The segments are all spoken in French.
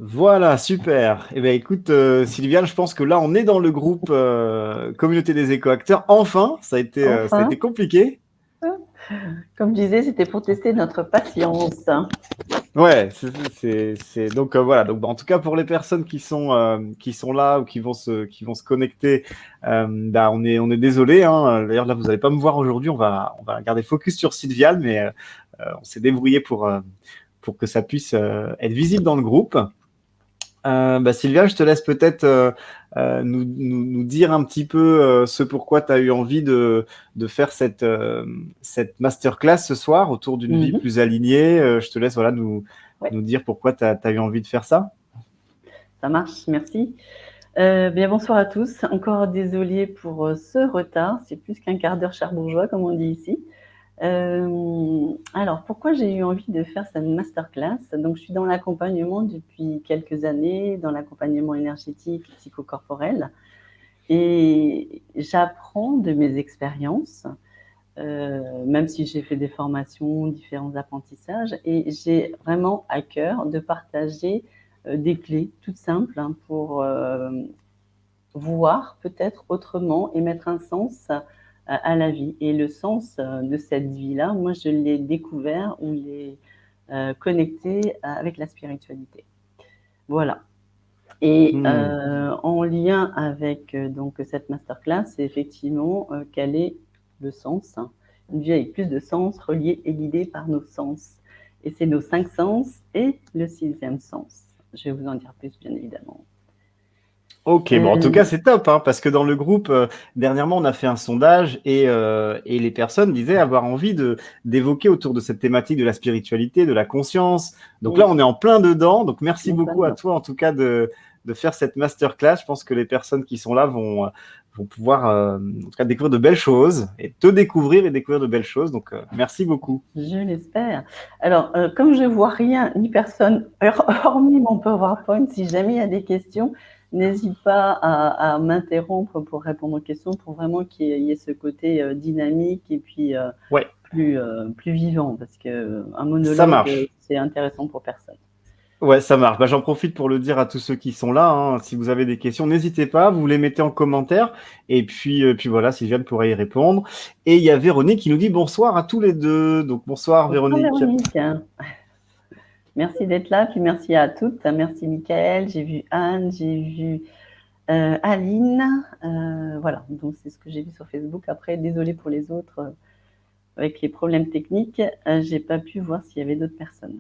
Voilà, super. Eh bien, écoute, Sylviane, je pense que là, on est dans le groupe Communauté des éco-acteurs. Enfin, ça a été Enfin, compliqué. comme je disais, c'était pour tester notre patience. Ouais, donc voilà. Donc, bah, en tout cas, pour les personnes qui sont là ou qui vont se connecter, bah, on est désolé, hein. D'ailleurs, là, vous n'allez pas me voir aujourd'hui. On va garder focus sur Sylviane, mais on s'est débrouillé pour que ça puisse être visible dans le groupe. Bah, Sylvia, je te laisse peut-être nous dire un petit peu ce pourquoi tu as eu envie de faire cette masterclass ce soir autour d'une vie Mhm. plus alignée. Je te laisse voilà, Ouais, nous dire pourquoi tu as eu envie de faire ça. ça marche, merci. Bien, bonsoir à tous. Encore désolée pour ce retard. C'est plus qu'un quart d'heure charbourgeois, comme on dit ici. Alors, pourquoi j'ai eu envie de faire cette masterclass? Donc, je suis dans l'accompagnement depuis quelques années, dans l'accompagnement énergétique, psychocorporel, et j'apprends de mes expériences. Même si j'ai fait des formations, différents apprentissages, et j'ai vraiment à cœur de partager des clés toutes simples pour voir peut-être autrement et mettre un sens à la vie. Et le sens de cette vie-là, moi, je l'ai découvert ou l'ai connecté avec la spiritualité. Voilà. Et Hmm. en lien avec donc cette masterclass, c'est effectivement quel est le sens, hein. Une vie avec plus de sens, reliée et guidée par nos sens. Et c'est nos 5 sens et le 6e sens. Je vais vous en dire plus, bien évidemment. Ok, bon, en tout cas, Euh, c'est top, hein, parce que dans le groupe, dernièrement, on a fait un sondage et les personnes disaient avoir envie d'évoquer autour de cette thématique de la spiritualité, de la conscience. Donc là, on est en plein dedans. Donc merci en plein beaucoup à dedans. toi, en tout cas, de faire cette masterclass. Je pense que les personnes qui sont là vont pouvoir, en tout cas, découvrir de belles choses et te découvrir et découvrir de belles choses. Donc, merci beaucoup. Je l'espère. Alors, comme je vois rien ni personne, hormis mon PowerPoint, si jamais il y a des questions, n'hésite pas à m'interrompre pour répondre aux questions, pour vraiment qu'il y ait ce côté dynamique et puis Ouais, plus vivant, parce qu'un ça monologue, marche. c'est intéressant pour personne. Ouais, ça marche. Bah, j'en profite pour le dire à tous ceux qui sont là, hein. Si vous avez des questions, n'hésitez pas, vous les mettez en commentaire. Et puis voilà, Sylviane pourra y répondre. Et il y a Véronique qui nous dit bonsoir à tous les deux. Donc bonsoir Bonsoir Véronique. Véronique. Merci d'être là, puis merci à toutes. Merci Michael, j'ai vu Anne, j'ai vu Aline. Voilà, donc c'est ce que j'ai vu sur Facebook. Après, désolée pour les autres. Avec les problèmes techniques, j'ai pas pu voir s'il y avait d'autres personnes.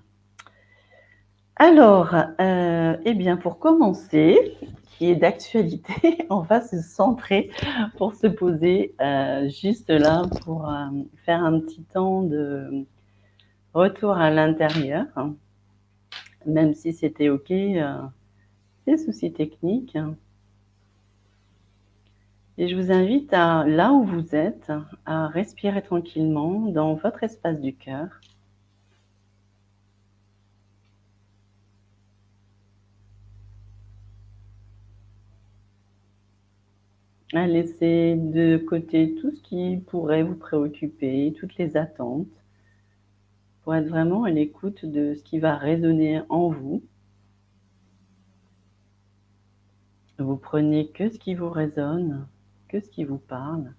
Alors, eh bien, pour commencer, qui est d'actualité, on va se centrer pour se poser juste là pour faire un petit temps de retour à l'intérieur, même si c'était OK, ces soucis techniques. Et je vous invite à, là où vous êtes, à respirer tranquillement dans votre espace du cœur. À laisser de côté tout ce qui pourrait vous préoccuper, toutes les attentes, pour être vraiment à l'écoute de ce qui va résonner en vous. Vous prenez que ce qui vous résonne, que ce qui vous parle.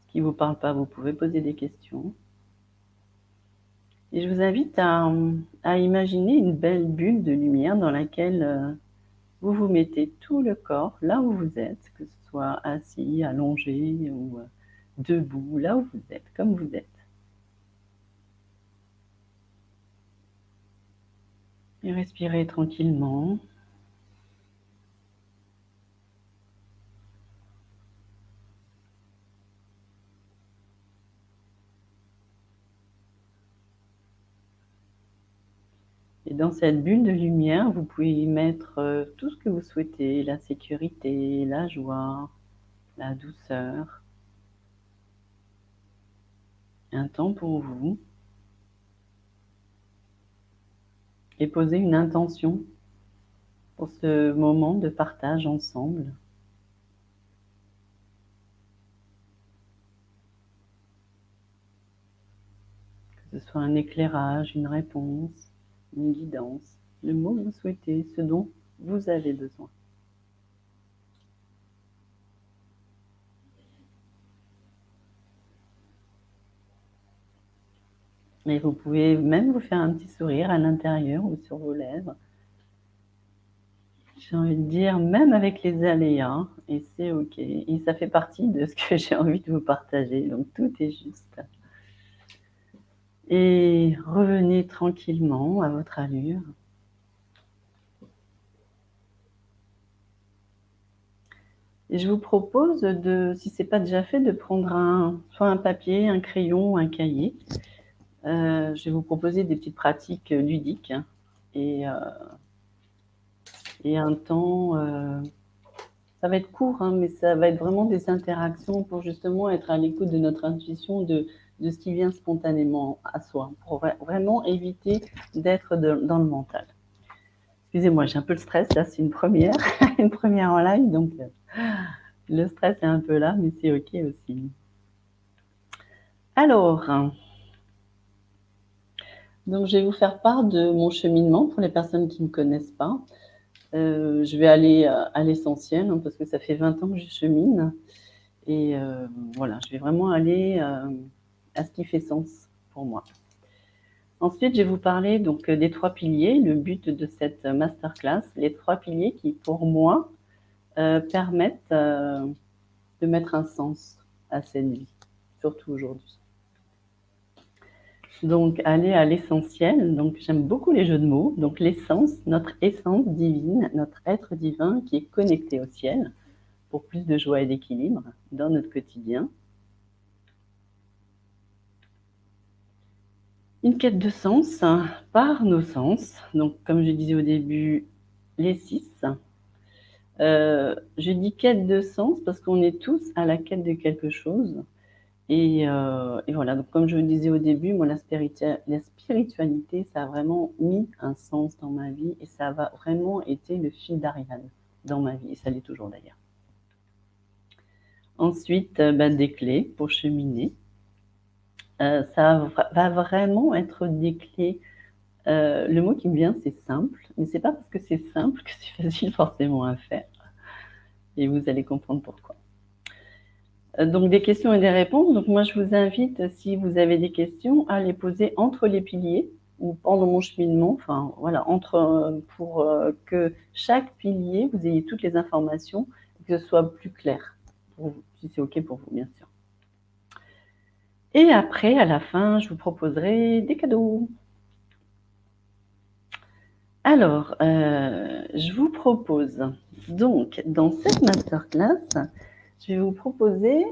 Ce qui ne vous parle pas, vous pouvez poser des questions. Et je vous invite à imaginer une belle bulle de lumière dans laquelle vous vous mettez tout le corps là où vous êtes, que ce soit assis, allongé ou debout, là où vous êtes, comme vous êtes. Et respirez tranquillement. Et dans cette bulle de lumière, vous pouvez y mettre tout ce que vous souhaitez, la sécurité, la joie, la douceur, un temps pour vous, et poser une intention pour ce moment de partage ensemble. Que ce soit un éclairage, une réponse, une guidance. le mot que vous souhaitez, ce dont vous avez besoin. Et vous pouvez même vous faire un petit sourire à l'intérieur ou sur vos lèvres. J'ai envie de dire, même avec les aléas, et c'est OK. Et ça fait partie de ce que j'ai envie de vous partager, donc tout est juste. Et revenez tranquillement à votre allure. Et je vous propose de, si ce n'est pas déjà fait, de prendre soit un papier, un crayon, un cahier. Je vais vous proposer des petites pratiques ludiques et un temps, ça va être court, hein, mais ça va être vraiment des interactions pour justement être à l'écoute de notre intuition, de ce qui vient spontanément à soi, pour vraiment éviter d'être dans le mental. Excusez-moi, j'ai un peu le stress, là c'est une première, une première en live, donc le stress est un peu là, mais c'est OK aussi. Alors, donc je vais vous faire part de mon cheminement pour les personnes qui ne me connaissent pas. Je vais aller à l'essentiel, hein, parce que ça fait 20 ans que je chemine. Et voilà, je vais vraiment aller à ce qui fait sens pour moi. Ensuite, je vais vous parler donc des 3 piliers, le but de cette masterclass, les 3 piliers qui, pour moi, permettent de mettre un sens à cette vie, surtout aujourd'hui. Donc, aller à l'essentiel. Donc, j'aime beaucoup les jeux de mots. Donc, l'essence, notre essence divine, notre être divin qui est connecté au ciel pour plus de joie et d'équilibre dans notre quotidien. Une quête de sens par nos sens. Donc, comme je disais au début, les 6. Je dis quête de sens parce qu'on est tous à la quête de quelque chose. Et voilà, donc comme je le disais au début, moi, la spiritualité, ça a vraiment mis un sens dans ma vie et ça a vraiment été le fil d'Ariane dans ma vie, et ça l'est toujours d'ailleurs. Ensuite, des clés pour cheminer. Ça va vraiment être des clés. Le mot qui me vient, c'est simple, mais c'est pas parce que c'est simple que c'est facile forcément à faire. Et vous allez comprendre pourquoi. Donc des questions et des réponses. Donc moi je vous invite, si vous avez des questions, à les poser entre les piliers ou pendant mon cheminement. Enfin voilà, pour que chaque pilier vous ayez toutes les informations et que ce soit plus clair pour vous, si c'est OK pour vous bien sûr. Et après, à la fin, je vous proposerai des cadeaux. Alors, je vous propose donc dans cette masterclass, je vais vous proposer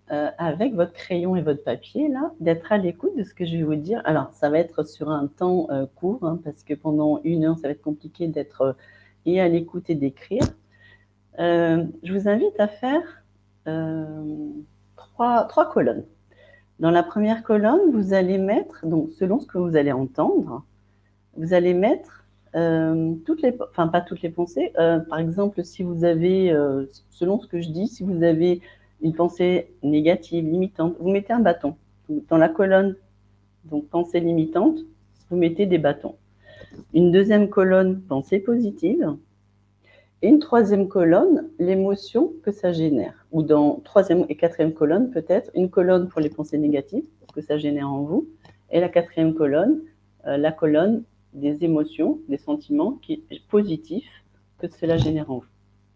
avec votre crayon et votre papier là, d'être à l'écoute de ce que je vais vous dire. Alors, ça va être sur un temps court, hein, parce que pendant 1 heure, ça va être compliqué d'être et à l'écoute et d'écrire. Je vous invite à faire 3 colonnes. Dans la première colonne, vous allez mettre, donc selon ce que vous allez entendre, vous allez mettre pas toutes les pensées. Par exemple, si vous avez, selon ce que je dis, si vous avez une pensée négative, limitante, vous mettez un bâton. Dans la colonne, donc pensée limitante, vous mettez des bâtons. Une deuxième colonne, pensée positive. Et une troisième colonne, l'émotion que ça génère. Ou dans troisième et quatrième colonne, peut-être, une colonne pour les pensées négatives, ce que ça génère en vous. Et la quatrième colonne, la colonne des émotions, des sentiments positifs que cela génère en vous.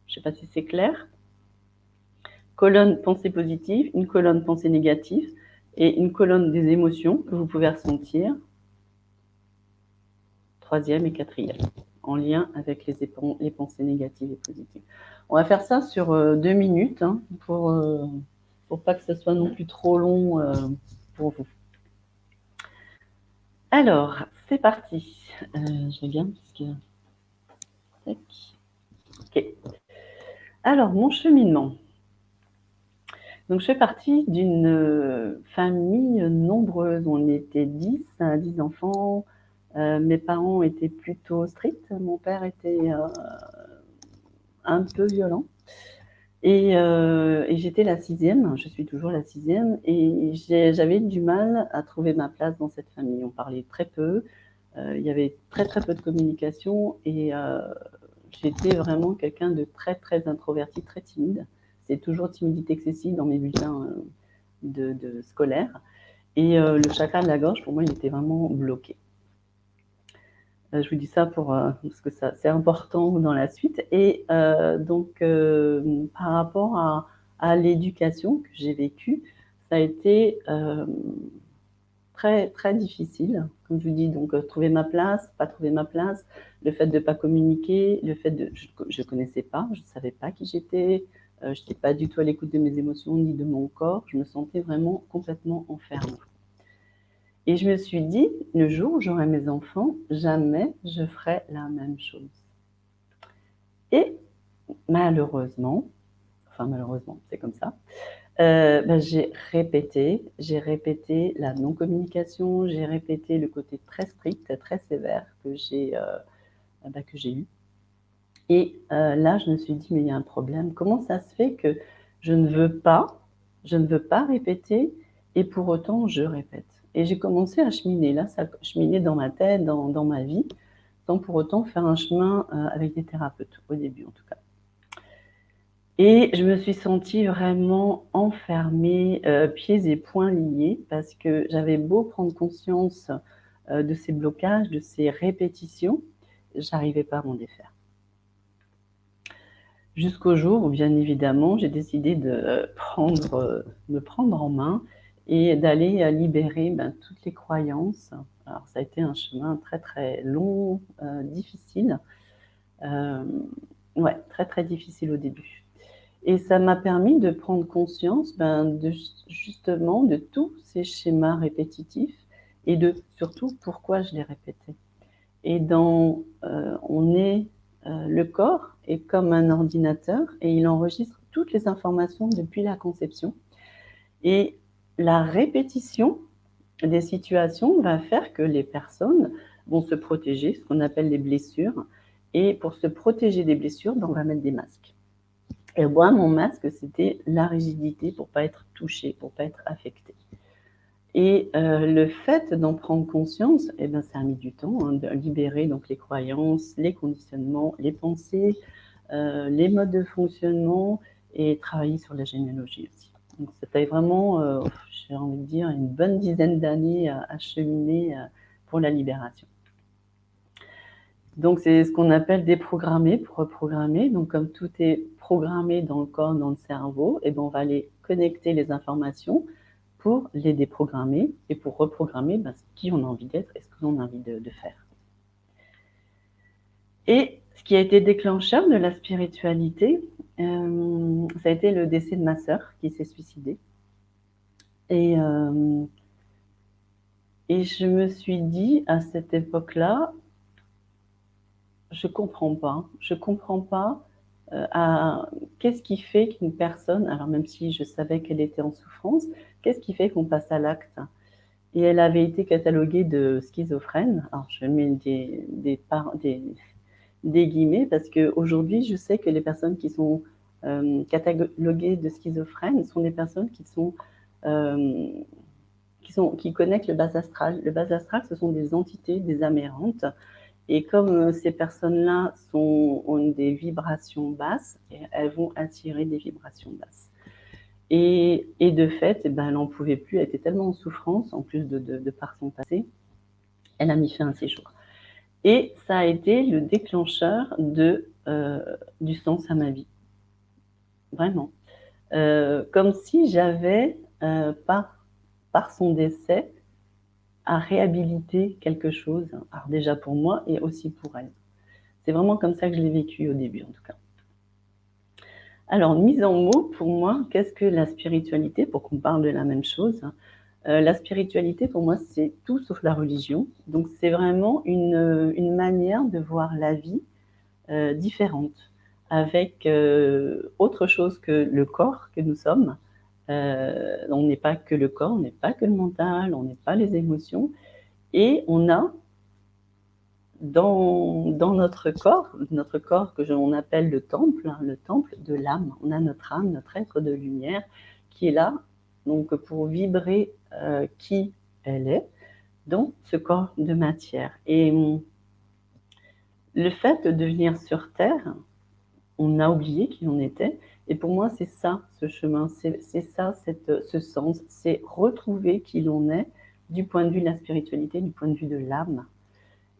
Je ne sais pas si c'est clair. Colonne pensée positive, une colonne pensée négative et une colonne des émotions que vous pouvez ressentir. Troisième et quatrième, en lien avec les pensées négatives et positives. On va faire ça sur 2 minutes, hein, pour pas que ce soit non plus trop long pour vous. Alors, c'est parti. Je regarde parce que... Tac. Ok. Alors, mon cheminement. Donc, je fais partie d'une famille nombreuse. On était 10 enfants. Mes parents étaient plutôt stricts. Mon père était un peu violent. Et j'étais la 6e, je suis toujours la 6e, et j'avais du mal à trouver ma place dans cette famille. On parlait très peu, Il y avait très très peu de communication et j'étais vraiment quelqu'un de très très introverti, très timide. C'est toujours timidité excessive dans mes bulletins de scolaire. Et le chakra de la gorge, pour moi, il était vraiment bloqué. Je vous dis ça parce que c'est important dans la suite. Et donc, par rapport à l'éducation que j'ai vécue, ça a été très, très difficile. Comme je vous dis, donc trouver ma place, pas trouver ma place, le fait de ne pas communiquer, le fait de... Je ne connaissais pas, je ne savais pas qui j'étais, je n'étais pas du tout à l'écoute de mes émotions ni de mon corps, je me sentais vraiment complètement enfermée. Et je me suis dit, le jour où j'aurai mes enfants, jamais je ferai la même chose. Et malheureusement, c'est comme ça, j'ai répété la non-communication, j'ai répété le côté très strict, très sévère que j'ai eu. Et là, je me suis dit, mais il y a un problème. Comment ça se fait que je ne veux pas répéter et pour autant, je répète. Et j'ai commencé à cheminer. Là, ça cheminait dans ma tête, dans ma vie, sans pour autant faire un chemin avec des thérapeutes, au début en tout cas. Et je me suis sentie vraiment enfermée, pieds et poings liés, parce que j'avais beau prendre conscience de ces blocages, de ces répétitions, j'arrivais pas à m'en défaire. Jusqu'au jour où, bien évidemment, j'ai décidé de me prendre en main et d'aller libérer toutes les croyances. Alors, ça a été un chemin très, très long, difficile. Ouais, très, très difficile au début. Et ça m'a permis de prendre conscience justement de tous ces schémas répétitifs et de surtout pourquoi je les répétais. Et le corps est comme un ordinateur et il enregistre toutes les informations depuis la conception. Et la répétition des situations va faire que les personnes vont se protéger, ce qu'on appelle les blessures. Et pour se protéger des blessures, on va mettre des masques. Et moi, mon masque, c'était la rigidité pour ne pas être touchée, pour ne pas être affectée. Et le fait d'en prendre conscience, ça a mis du temps, de libérer donc les croyances, les conditionnements, les pensées, les modes de fonctionnement et travailler sur la généalogie aussi. Donc c'était vraiment, j'ai envie de dire, une bonne dizaine d'années à cheminer pour la libération. Donc c'est ce qu'on appelle déprogrammer pour reprogrammer. Donc comme tout est programmé dans le corps, dans le cerveau, on va aller connecter les informations pour les déprogrammer et pour reprogrammer qui on a envie d'être et ce que l'on a envie de faire. Et ce qui a été déclencheur de la spiritualité, ça a été le décès de ma sœur qui s'est suicidée. Et je me suis dit à cette époque-là, je comprends pas qu'est-ce qui fait qu'une personne, alors même si je savais qu'elle était en souffrance, qu'est-ce qui fait qu'on passe à l'acte? Et elle avait été cataloguée de schizophrène. Alors je mets des guillemets parce qu'aujourd'hui, je sais que les personnes qui sont cataloguées de schizophrènes sont des personnes qui connectent le bas astral. Le bas astral, ce sont des entités, des âmes errantes. Et comme ces personnes-là ont des vibrations basses, elles vont attirer des vibrations basses. Et de fait, elle n'en pouvait plus, elle était tellement en souffrance, en plus de par son passé, elle a mis fin à ses jours. Et ça a été le déclencheur du sens à ma vie. Vraiment. Comme si j'avais, par son décès, à réhabiliter quelque chose, alors déjà pour moi et aussi pour elle. C'est vraiment comme ça que je l'ai vécu au début, en tout cas. Alors, mise en mots, pour moi, qu'est-ce que la spiritualité, pour qu'on parle de la même chose? La spiritualité, pour moi, c'est tout sauf la religion. Donc, c'est vraiment une manière de voir la vie différente, avec autre chose que le corps que nous sommes. On n'est pas que le corps, on n'est pas que le mental, on n'est pas les émotions. Et on a dans notre corps que l'on appelle le temple de l'âme. On a notre âme, notre être de lumière qui est là donc pour vibrer qui elle est, dans ce corps de matière. Et le fait de venir sur Terre, on a oublié qui on était. Et pour moi, c'est ça, ce chemin, c'est ça, ce sens, c'est retrouver qui l'on est du point de vue de la spiritualité, du point de vue de l'âme.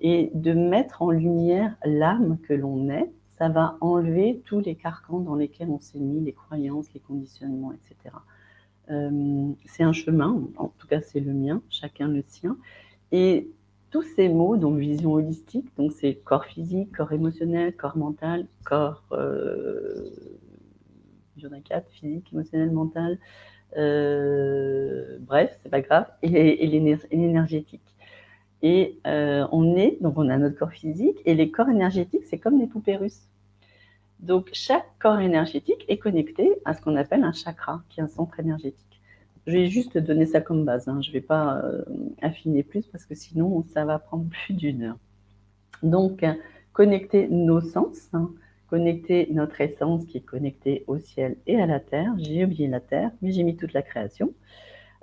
Et de mettre en lumière l'âme que l'on est, ça va enlever tous les carcans dans lesquels on s'est mis, les croyances, les conditionnements, etc. C'est un chemin, en tout cas c'est le mien, chacun le sien. Et tous ces mots, donc vision holistique, donc c'est corps physique, corps émotionnel, corps mental, corps, il y en a 4, physique, émotionnel, mental, bref, c'est pas grave, et l'énergétique. Et donc on a notre corps physique, et les corps énergétiques, c'est comme des poupées russes. Donc chaque corps énergétique est connecté à ce qu'on appelle un chakra, qui est un centre énergétique. Je vais juste donner ça comme base, hein. Je ne vais pas affiner plus parce que sinon ça va prendre plus d'une heure. Donc connecter nos sens, hein, connecter notre essence qui est connectée au ciel et à la terre. J'ai oublié la terre, mais j'ai mis toute la création.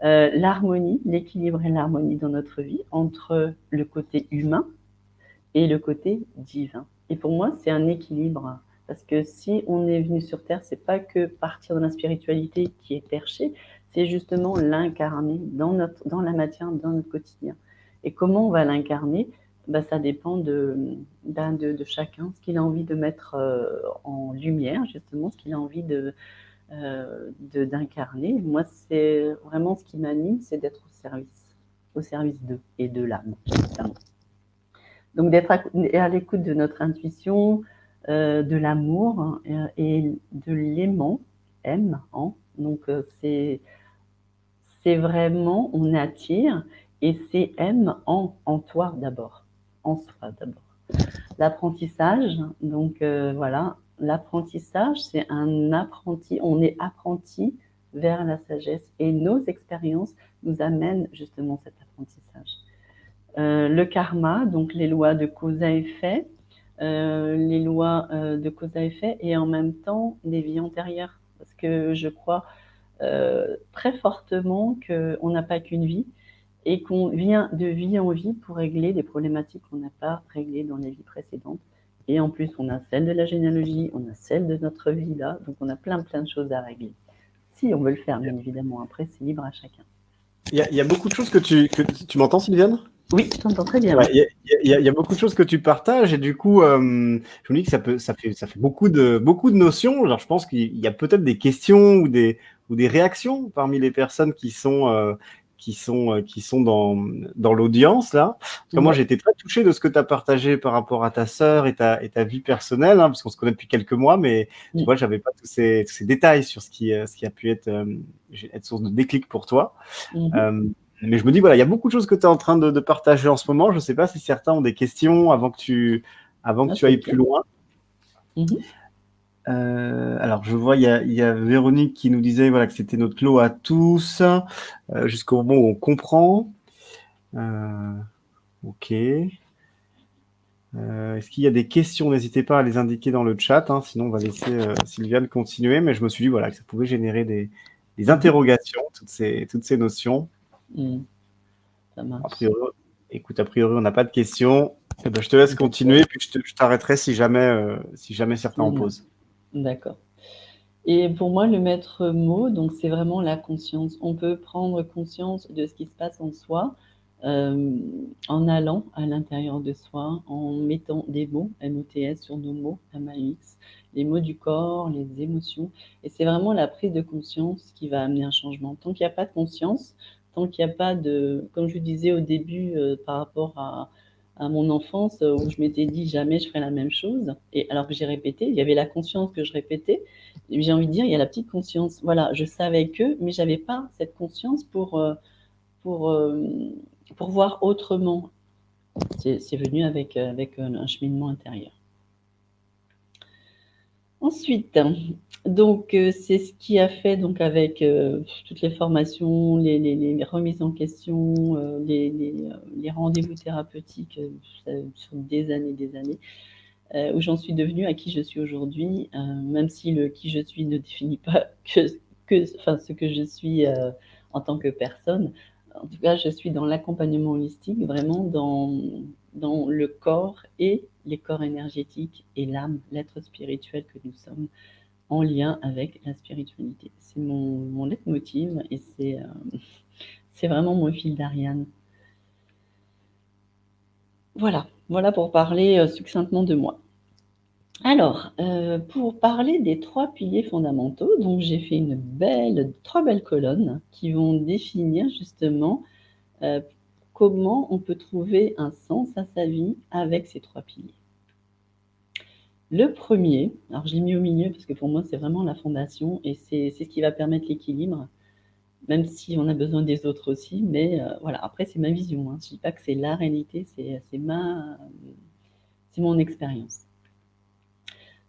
L'harmonie, l'équilibre et l'harmonie dans notre vie entre le côté humain et le côté divin. Et pour moi, c'est un équilibre. Parce que si on est venu sur Terre, c'est pas que partir de la spiritualité qui est perchée, c'est justement l'incarner dans la matière, dans notre quotidien. Et comment on va l'incarner? Ça dépend de chacun, ce qu'il a envie de mettre en lumière, justement, ce qu'il a envie d'incarner. Moi, c'est vraiment ce qui m'anime, c'est d'être au service d'eux et de l'âme, justement. Donc d'être à l'écoute de notre intuition, de l'amour et de l'aimant, aimant. Donc c'est vraiment, on attire et c'est aime en toi d'abord, en soi d'abord. L'apprentissage, donc voilà, l'apprentissage, c'est un apprenti, on est apprenti vers la sagesse et nos expériences nous amènent justement cet apprentissage. Le karma, donc les lois de cause à effet, les lois de cause à effet et en même temps des vies antérieures. Parce que je crois très fortement qu'on n'a pas qu'une vie et qu'on vient de vie en vie pour régler des problématiques qu'on n'a pas réglées dans les vies précédentes. Et en plus, on a celle de la généalogie, on a celle de notre vie là, donc on a plein de choses à régler. Si on veut le faire, bien évidemment, après, c'est libre à chacun. Il y a beaucoup de choses que tu m'entends, Sylviane? Oui, je t'entends très bien. Ouais, il y a beaucoup de choses que tu partages et du coup, je me dis que ça fait beaucoup de notions. Alors, je pense qu'il y a peut-être des questions ou des réactions parmi les personnes qui sont dans l'audience là. Parce que moi, j'ai été très touché de ce que tu as partagé par rapport à ta sœur et ta vie personnelle, hein, parce qu'on se connaît depuis quelques mois, mais tu vois, j'avais pas tous ces détails sur ce qui a pu être source de déclic pour toi. Mais je me dis, voilà, il y a beaucoup de choses que tu es en train de partager en ce moment. Je ne sais pas si certains ont des questions avant que tu ailles plus loin. Alors, je vois, il y a Véronique qui nous disait voilà, que c'était notre lot à tous, jusqu'au moment où on comprend. Ok. Est-ce qu'il y a des questions? N'hésitez pas à les indiquer dans le chat, hein, sinon on va laisser Sylviane continuer. Mais je me suis dit voilà, que ça pouvait générer des interrogations, toutes ces notions. Ça marche. A priori, on n'a pas de questions. Eh ben, je te laisse continuer, puis je t'arrêterai si jamais certains en posent. D'accord. Et pour moi, le maître mot, donc c'est vraiment la conscience. On peut prendre conscience de ce qui se passe en soi en allant à l'intérieur de soi, en mettant des mots, MOTS, sur nos mots, MAX, les mots du corps, les émotions. Et c'est vraiment la prise de conscience qui va amener un changement. Tant qu'il n'y a pas de conscience, tant qu'il n'y a pas de, comme je disais au début par rapport à mon enfance où je m'étais dit jamais je ferai la même chose, et alors que j'ai répété, il y avait la conscience que je répétais, j'ai envie de dire, il y a la petite conscience. Voilà, je savais que, mais j'avais pas cette conscience pour voir autrement. C'est venu avec un cheminement intérieur. Ensuite, donc c'est ce qui a fait donc avec toutes les formations, les remises en question, les rendez-vous thérapeutiques sur des années, où j'en suis devenue à qui je suis aujourd'hui, même si le qui je suis ne définit pas ce que je suis en tant que personne. en tout cas, je suis dans l'accompagnement holistique, vraiment dans le corps et les corps énergétiques et l'âme, l'être spirituel que nous sommes, en lien avec la spiritualité. C'est mon leitmotiv et c'est vraiment mon fil d'Ariane. Voilà pour parler succinctement de moi. Alors, pour parler des 3 piliers fondamentaux, donc j'ai fait 3 belles colonnes qui vont définir justement comment on peut trouver un sens à sa vie avec ces 3 piliers. Le premier, alors je l'ai mis au milieu parce que pour moi c'est vraiment la fondation et c'est ce qui va permettre l'équilibre, même si on a besoin des autres aussi, mais voilà, après c'est ma vision, hein. Je ne dis pas que c'est la réalité, c'est mon expérience.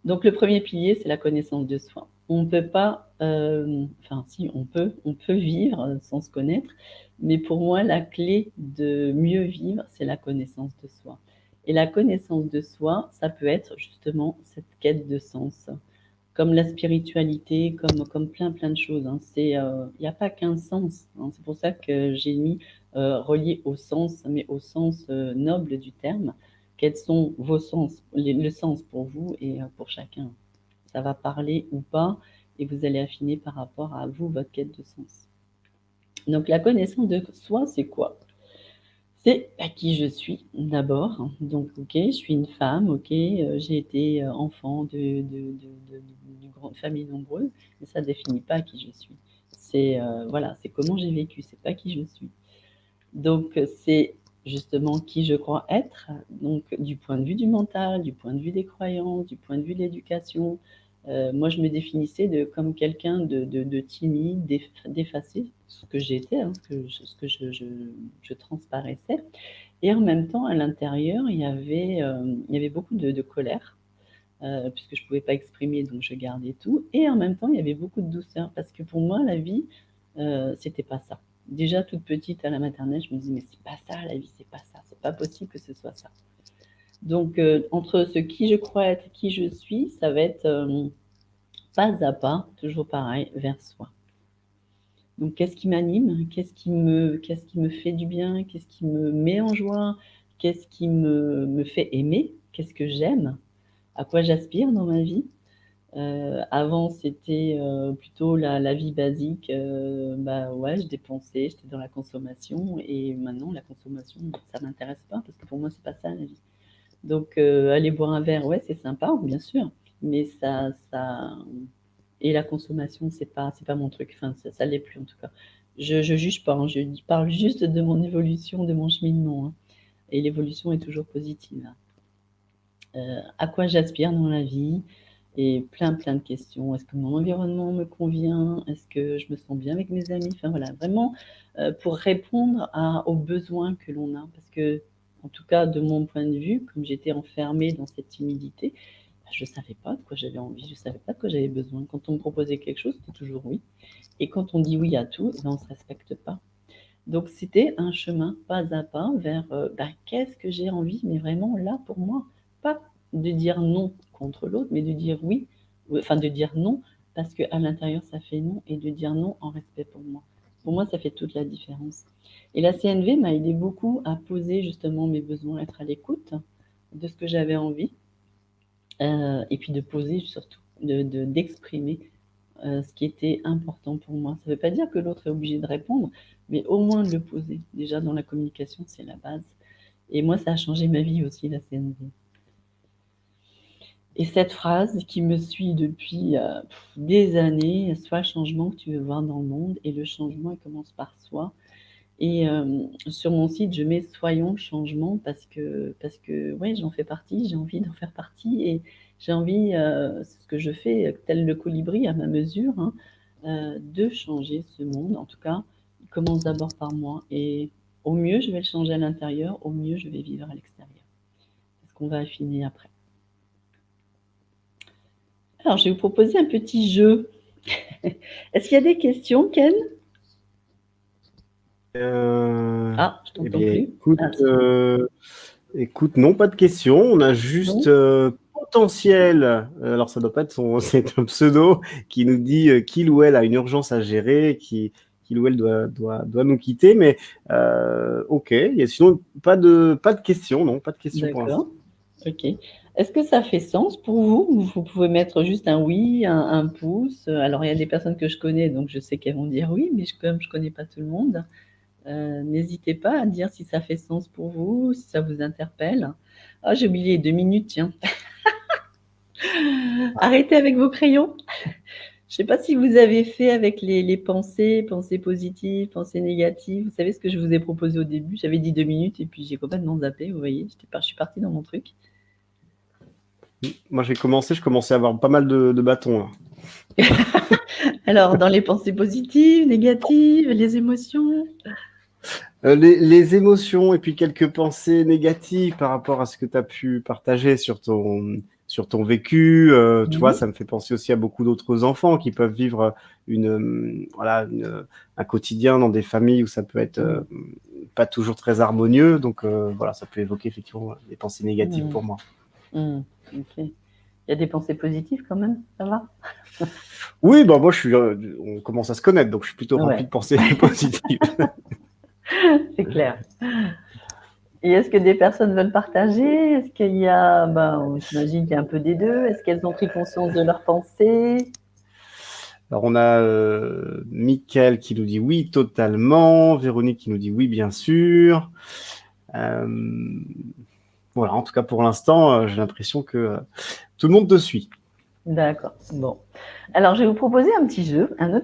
Donc le premier pilier, c'est la connaissance de soi. On ne peut pas, enfin si, on peut vivre sans se connaître, mais pour moi, la clé de mieux vivre, c'est la connaissance de soi. Et la connaissance de soi, ça peut être justement cette quête de sens, comme la spiritualité, comme plein de choses, hein. Il n'y a pas qu'un sens, hein. C'est pour ça que j'ai mis relié au sens, mais au sens noble du terme. Quels sont vos sens, le sens pour vous et pour chacun. Ça va parler ou pas, et vous allez affiner par rapport à vous, votre quête de sens. Donc la connaissance de soi, c'est quoi? C'est à qui je suis d'abord. Donc, ok, je suis une femme, ok, j'ai été enfant d'une grande famille nombreuse, mais ça ne définit pas qui je suis. C'est voilà, c'est comment j'ai vécu, c'est pas qui je suis. Donc, c'est justement qui je crois être, donc du point de vue du mental, du point de vue des croyances, du point de vue de l'éducation. Moi, je me définissais comme quelqu'un de timide, d'effacé, ce que j'étais, hein, ce que je transparaissais. Et en même temps, à l'intérieur, il y avait beaucoup de colère, puisque je ne pouvais pas exprimer, donc je gardais tout. Et en même temps, il y avait beaucoup de douceur, parce que pour moi, la vie, c'était pas ça. Déjà, toute petite, à la maternelle, je me disais, mais c'est pas ça, la vie, c'est pas ça, c'est pas possible que ce soit ça. Donc, entre ce qui je crois être, qui je suis, ça va être pas à pas, toujours pareil, vers soi. Donc, qu'est-ce qui m'anime? Qu'est-ce qui me fait du bien? Qu'est-ce qui me met en joie? Qu'est-ce qui me fait aimer? Qu'est-ce que j'aime? À quoi j'aspire dans ma vie? Avant, c'était plutôt la vie basique. Ouais, je dépensais, j'étais dans la consommation. Et maintenant, la consommation, ça ne m'intéresse pas parce que pour moi, c'est pas ça la vie. Donc, aller boire un verre, ouais, c'est sympa, bien sûr. Mais et la consommation, c'est pas mon truc. Enfin, ça l'est plus en tout cas. Je juge pas, hein, je parle juste de mon évolution, de mon cheminement, hein. Et l'évolution est toujours positive. À quoi j'aspire dans la vie? Et plein de questions. Est-ce que mon environnement me convient? Est-ce que je me sens bien avec mes amis? Enfin voilà, vraiment pour répondre aux besoins que l'on a. Parce que, en tout cas, de mon point de vue, comme j'étais enfermée dans cette timidité, je ne savais pas de quoi j'avais envie, je ne savais pas de quoi j'avais besoin. Quand on me proposait quelque chose, c'était toujours oui. Et quand on dit oui à tout, on ne se respecte pas. Donc c'était un chemin pas à pas vers qu'est-ce que j'ai envie, mais vraiment là pour moi. Pas de dire non contre l'autre, mais de dire oui, enfin de dire non parce qu'à l'intérieur ça fait non et de dire non en respect pour moi. Pour moi, ça fait toute la différence. Et la CNV m'a aidé beaucoup à poser justement mes besoins, être à l'écoute de ce que j'avais envie et puis de poser surtout, d'exprimer ce qui était important pour moi. Ça ne veut pas dire que l'autre est obligé de répondre, mais au moins de le poser. Déjà, dans la communication, c'est la base. Et moi, ça a changé ma vie aussi, la CNV. Et cette phrase qui me suit depuis des années, sois le changement que tu veux voir dans le monde, et le changement, il commence par soi. Et sur mon site, je mets soyons le changement parce que ouais, j'en fais partie, j'ai envie d'en faire partie et j'ai envie, ce que je fais, tel le colibri à ma mesure, hein, de changer ce monde. En tout cas, il commence d'abord par moi et au mieux, je vais le changer à l'intérieur, au mieux, je vais vivre à l'extérieur. C'est ce qu'on va affiner après. Alors, je vais vous proposer un petit jeu. Est-ce qu'il y a des questions, Ken? Ah, je t'entends plus. Écoute, non, pas de questions. On a juste potentiel. Alors, ça doit pas être c'est un pseudo qui nous dit qu'il ou elle a une urgence à gérer, qui qu'il ou elle doit nous quitter. Mais ok, sinon, pas de questions, non, pas de questions pour l'instant. D'accord, ok. Est-ce que ça fait sens pour vous? Vous pouvez mettre juste un oui, un pouce. Alors, il y a des personnes que je connais, donc je sais qu'elles vont dire oui, mais comme je ne connais pas tout le monde, n'hésitez pas à dire si ça fait sens pour vous, si ça vous interpelle. Ah, j'ai oublié 2 minutes, tiens. Arrêtez avec vos crayons. Je ne sais pas si vous avez fait avec les pensées positives, pensées négatives. Vous savez ce que je vous ai proposé au début? J'avais dit 2 minutes et puis j'ai complètement zappé, vous voyez. Je suis partie dans mon truc. Moi, je commençais à avoir pas mal de bâtons, là. Alors, dans les pensées positives, négatives, les émotions? Les émotions et puis quelques pensées négatives par rapport à ce que tu as pu partager sur ton vécu. Tu vois, ça me fait penser aussi à beaucoup d'autres enfants qui peuvent vivre un quotidien dans des familles où ça peut être pas toujours très harmonieux. Donc voilà, ça peut évoquer effectivement des pensées négatives pour moi. Ok. Il y a des pensées positives quand même, ça va? Oui, bah moi on commence à se connaître, donc je suis plutôt rempli de pensées positives. C'est clair. Et est-ce que des personnes veulent partager? Est-ce qu'il y a, j'imagine qu'il y a un peu des deux. Est-ce qu'elles ont pris conscience de leurs pensées? Alors, on a Mickaël qui nous dit oui, totalement. Véronique qui nous dit oui, bien sûr. Voilà, en tout cas, pour l'instant, j'ai l'impression que tout le monde te suit. D'accord. Bon. Alors, je vais vous proposer un autre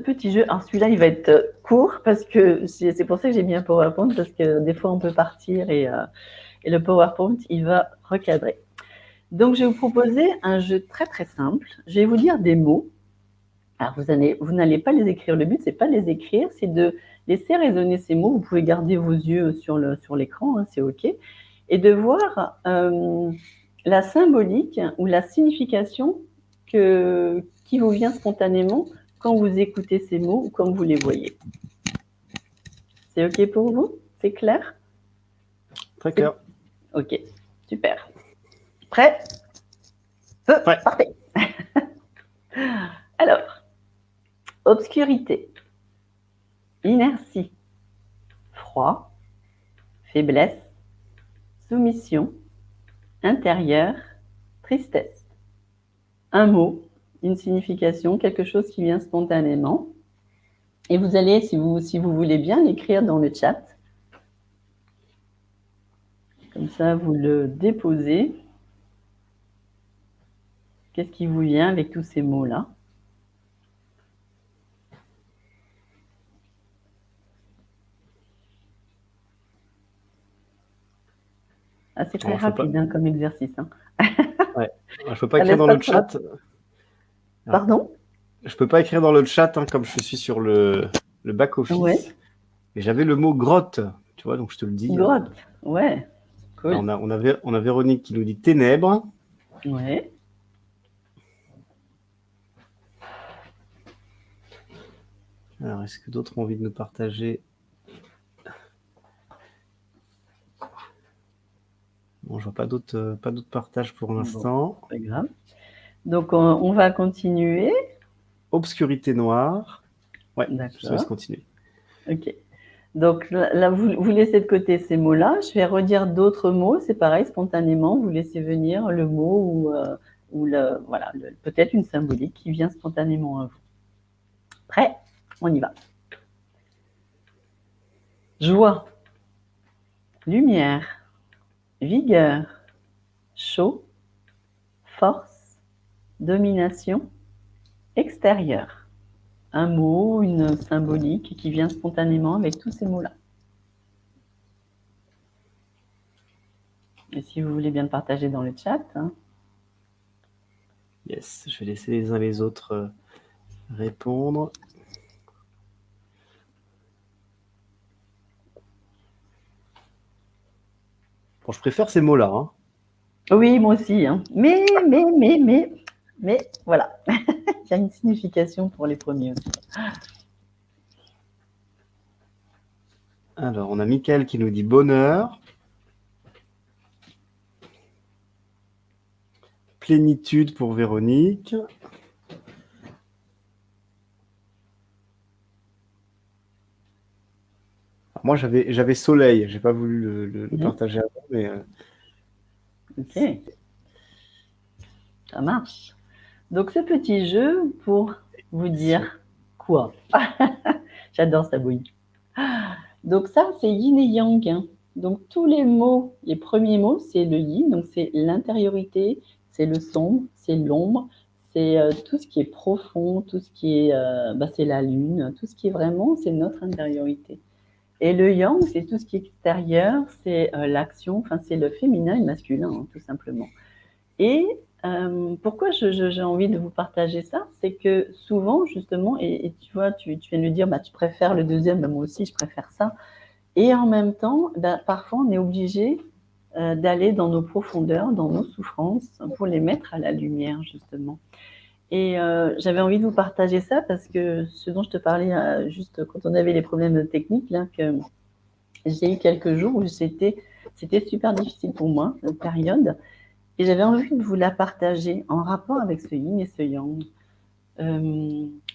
petit jeu. Alors, celui-là, il va être court parce que c'est pour ça que j'ai mis un PowerPoint, parce que des fois, on peut partir et le PowerPoint, il va recadrer. Donc, je vais vous proposer un jeu très, très simple. Je vais vous dire des mots. Alors, vous n'allez pas les écrire. Le but, c'est pas de les écrire, c'est de laisser résonner ces mots. Vous pouvez garder vos yeux sur l'écran, c'est OK. Et de voir la symbolique ou la signification qui vous vient spontanément quand vous écoutez ces mots ou quand vous les voyez. C'est OK pour vous? C'est clair? Très clair. OK, super. Prêt? Feu, ouais. Parfait. Alors, obscurité, inertie, froid, faiblesse, soumission, intérieur, tristesse. Un mot, une signification, quelque chose qui vient spontanément. Et vous allez, si vous voulez bien, l'écrire dans le chat. Comme ça, vous le déposez. Qu'est-ce qui vous vient avec tous ces mots-là? Ah, c'est très rapide comme exercice. Ouais. Je ne peux pas écrire dans le chat. Pardon? Je ne peux pas écrire dans le chat comme je suis sur le back-office. Ouais. Et j'avais le mot grotte, tu vois, donc je te le dis. Grotte, ouais. Cool. Alors, on a Véronique qui nous dit ténèbres. Ouais. Alors, est-ce que d'autres ont envie de nous partager? Bon, je vois pas d'autres partages pour l'instant. Bon, pas grave. Donc, on va continuer. Obscurité noire. Ouais, je te laisse continuer. Ok. Donc là, vous laissez de côté ces mots-là. Je vais redire d'autres mots. C'est pareil, spontanément, vous laissez venir le mot ou peut-être une symbolique qui vient spontanément à vous. Prêt? On y va. Joie, lumière, vigueur, chaud, force, domination, extérieur. Un mot, une symbolique qui vient spontanément avec tous ces mots-là. Et si vous voulez bien le partager dans le chat. Yes, je vais laisser les uns les autres répondre. Bon, je préfère ces mots-là. Hein. Oui, moi aussi. Hein. Mais, voilà. Il y a une signification pour les premiers aussi. Alors, on a Mickaël qui nous dit bonheur. Plénitude pour Véronique. moi, j'avais soleil. J'ai pas voulu le Mhm. partager avant, mais Ok, ça marche. Donc, ce petit jeu pour vous dire quoi? J'adore ça, bouille. Donc, ça, c'est yin et yang, hein. Donc, tous les mots, les premiers mots, c'est le yin, donc c'est l'intériorité, c'est le sombre, c'est l'ombre, c'est tout ce qui est profond, tout ce qui est, c'est la lune, tout ce qui est vraiment, c'est notre intériorité. Et le yang, c'est tout ce qui est extérieur, c'est l'action, enfin, c'est le féminin et le masculin, hein, tout simplement. Et pourquoi j'ai envie de vous partager ça, c'est que souvent, justement, et tu vois, tu viens de lui dire, tu préfères le deuxième, moi aussi, je préfère ça. Et en même temps, parfois, on est obligé d'aller dans nos profondeurs, dans nos souffrances, pour les mettre à la lumière, justement. Et j'avais envie de vous partager ça parce que ce dont je te parlais juste quand on avait les problèmes techniques, là, que j'ai eu quelques jours où c'était super difficile pour moi, cette période. Et j'avais envie de vous la partager en rapport avec ce yin et ce yang.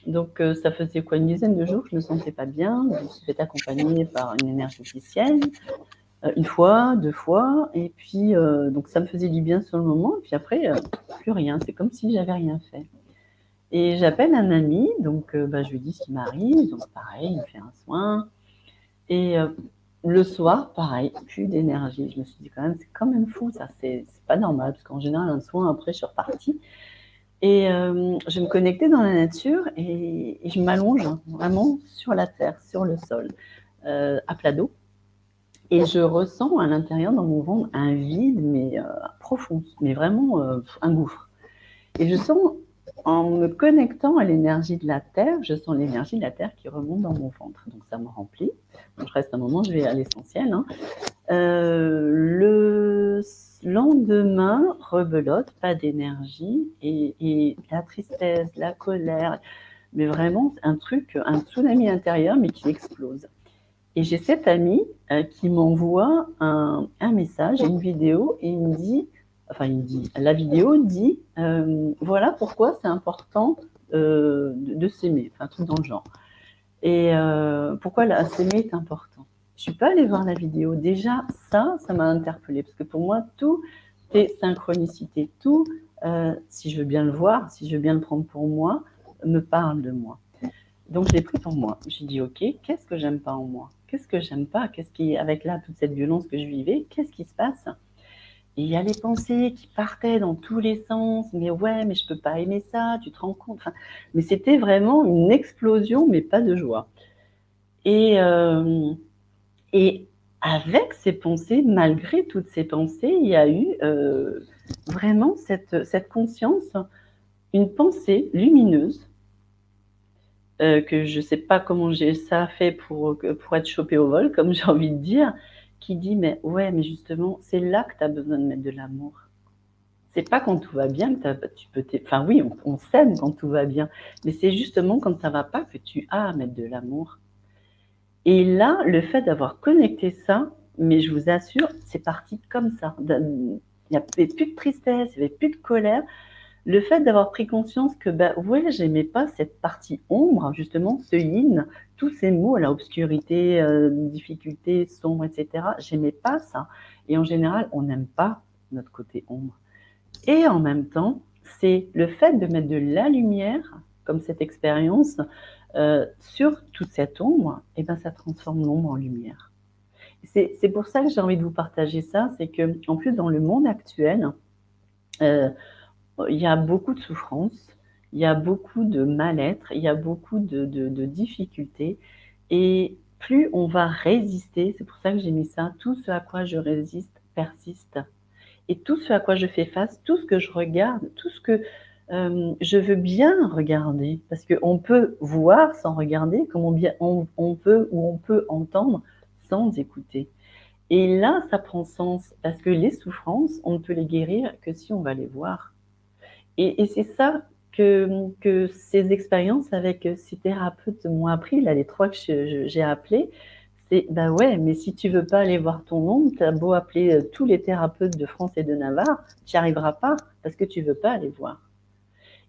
Donc, ça faisait quoi, une dizaine de jours que je ne me sentais pas bien. Je me suis fait accompagner par une énergéticienne, une fois, deux fois. Et puis, donc, ça me faisait du bien sur le moment. Et puis après, plus rien. C'est comme si j'avais rien fait. Et j'appelle un ami. Donc, je lui dis ce qui m'arrive. Donc, pareil, il me fait un soin. Et le soir, pareil, plus d'énergie. Je me suis dit c'est quand même fou, ça, c'est pas normal, parce qu'en général, un soin, après, je suis repartie. Et je me connectais dans la nature et je m'allonge vraiment sur la terre, sur le sol, à plat dos. Et je ressens à l'intérieur, dans mon ventre, un vide, mais profond, mais vraiment un gouffre. Et je sens, en me connectant à l'énergie de la terre, je sens l'énergie de la terre qui remonte dans mon ventre. Donc ça me remplit. Donc je reste un moment, je vais à l'essentiel. Hein. Le lendemain, rebelote, pas d'énergie et la tristesse, la colère, mais vraiment un truc, un tsunami intérieur, mais qui explose. Et j'ai cet ami qui m'envoie un message, une vidéo, et il me dit, la vidéo dit, voilà pourquoi c'est important de s'aimer, enfin un truc dans le genre. Et pourquoi s'aimer est important. Je suis pas allée voir la vidéo. Déjà, ça m'a interpellée, parce que pour moi, tout est synchronicité. Tout, si je veux bien le voir, si je veux bien le prendre pour moi, me parle de moi. Donc, je l'ai pris pour moi. J'ai dit, OK, qu'est-ce que j'aime pas en moi? Qu'est-ce que j'aime pas? Qu'est-ce qui, avec là, toute cette violence que je vivais, qu'est-ce qui se passe? Et il y a les pensées qui partaient dans tous les sens. Mais ouais, mais je peux pas aimer ça, tu te rends compte? Enfin, mais c'était vraiment une explosion, mais pas de joie. Et avec ces pensées, malgré toutes ces pensées, il y a eu vraiment cette conscience, une pensée lumineuse que je ne sais pas comment ça a fait pour être chopée au vol, comme j'ai envie de dire, qui dit mais ouais, mais justement, c'est là que tu as besoin de mettre de l'amour. C'est pas quand tout va bien que tu peux enfin oui, on s'aime quand tout va bien, mais c'est justement quand ça va pas que tu as à mettre de l'amour. Et là, le fait d'avoir connecté ça, mais je vous assure, c'est parti comme ça. Il n'y avait plus de tristesse, il n'y avait plus de colère. Le fait d'avoir pris conscience que, ouais, j'aimais pas cette partie ombre, justement, ce yin, tous ces mots, la obscurité, difficulté, sombre, etc., j'aimais pas ça. Et en général, on n'aime pas notre côté ombre. Et en même temps, c'est le fait de mettre de la lumière, comme cette expérience, sur toute cette ombre, et ça transforme l'ombre en lumière. C'est pour ça que j'ai envie de vous partager ça, c'est que en plus dans le monde actuel, il y a beaucoup de souffrances, il y a beaucoup de mal-être, il y a beaucoup de difficultés, et plus on va résister, c'est pour ça que j'ai mis ça, tout ce à quoi je résiste persiste. Et tout ce à quoi je fais face, tout ce que je regarde, tout ce que je veux bien regarder, parce qu'on peut voir sans regarder, comme on peut ou on peut entendre sans écouter. Et là, ça prend sens, parce que les souffrances, on ne peut les guérir que si on va les voir. Et c'est ça que ces expériences avec ces thérapeutes m'ont appris, là, les 3 que j'ai appelés, c'est ouais, mais si tu veux pas aller voir ton ombre, tu as beau appeler tous les thérapeutes de France et de Navarre, tu n'y arriveras pas parce que tu veux pas aller voir.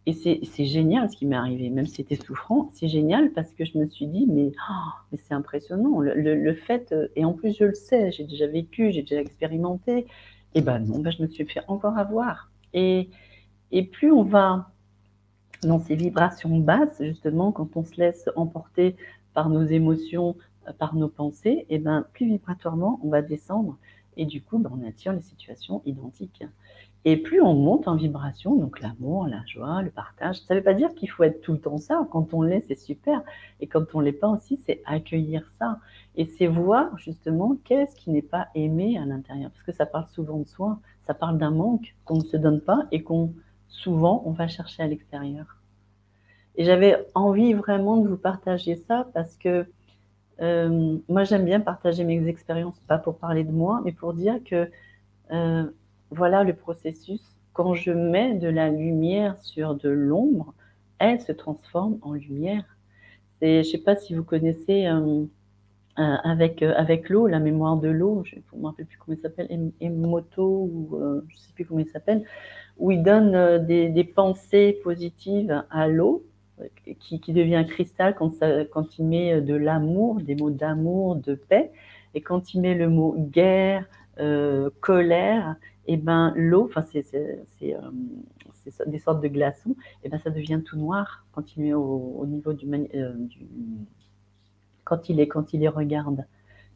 Et c'est génial ce qui m'est arrivé, même si c'était souffrant, c'est génial parce que je me suis dit, mais c'est impressionnant, le fait, et en plus je le sais, j'ai déjà vécu, j'ai déjà expérimenté, et ben non, ben je me suis fait encore avoir. Et plus on va dans ces vibrations basses, justement, quand on se laisse emporter par nos émotions, par nos pensées, et ben plus vibratoirement on va descendre, et du coup, ben, on attire les situations identiques. Et plus on monte en vibration, donc l'amour, la joie, le partage, ça ne veut pas dire qu'il faut être tout le temps ça. Quand on l'est, c'est super. Et quand on ne l'est pas aussi, c'est accueillir ça. Et c'est voir justement qu'est-ce qui n'est pas aimé à l'intérieur. Parce que ça parle souvent de soi, ça parle d'un manque qu'on ne se donne pas et qu'on souvent on va chercher à l'extérieur. Et j'avais envie vraiment de vous partager ça parce que moi j'aime bien partager mes expériences, pas pour parler de moi, mais pour dire que voilà le processus. Quand je mets de la lumière sur de l'ombre, elle se transforme en lumière. Je ne sais pas si vous connaissez avec l'eau, la mémoire de l'eau, je ne me rappelle plus comment il s'appelle, Emoto, ou je ne sais plus comment il s'appelle, où il donne des pensées positives à l'eau, qui devient cristal quand il met de l'amour, des mots d'amour, de paix, et quand il met le mot guerre, colère, et ben l'eau, enfin c'est des sortes de glaçons, et ben ça devient tout noir quand il met au niveau quand il les regarde.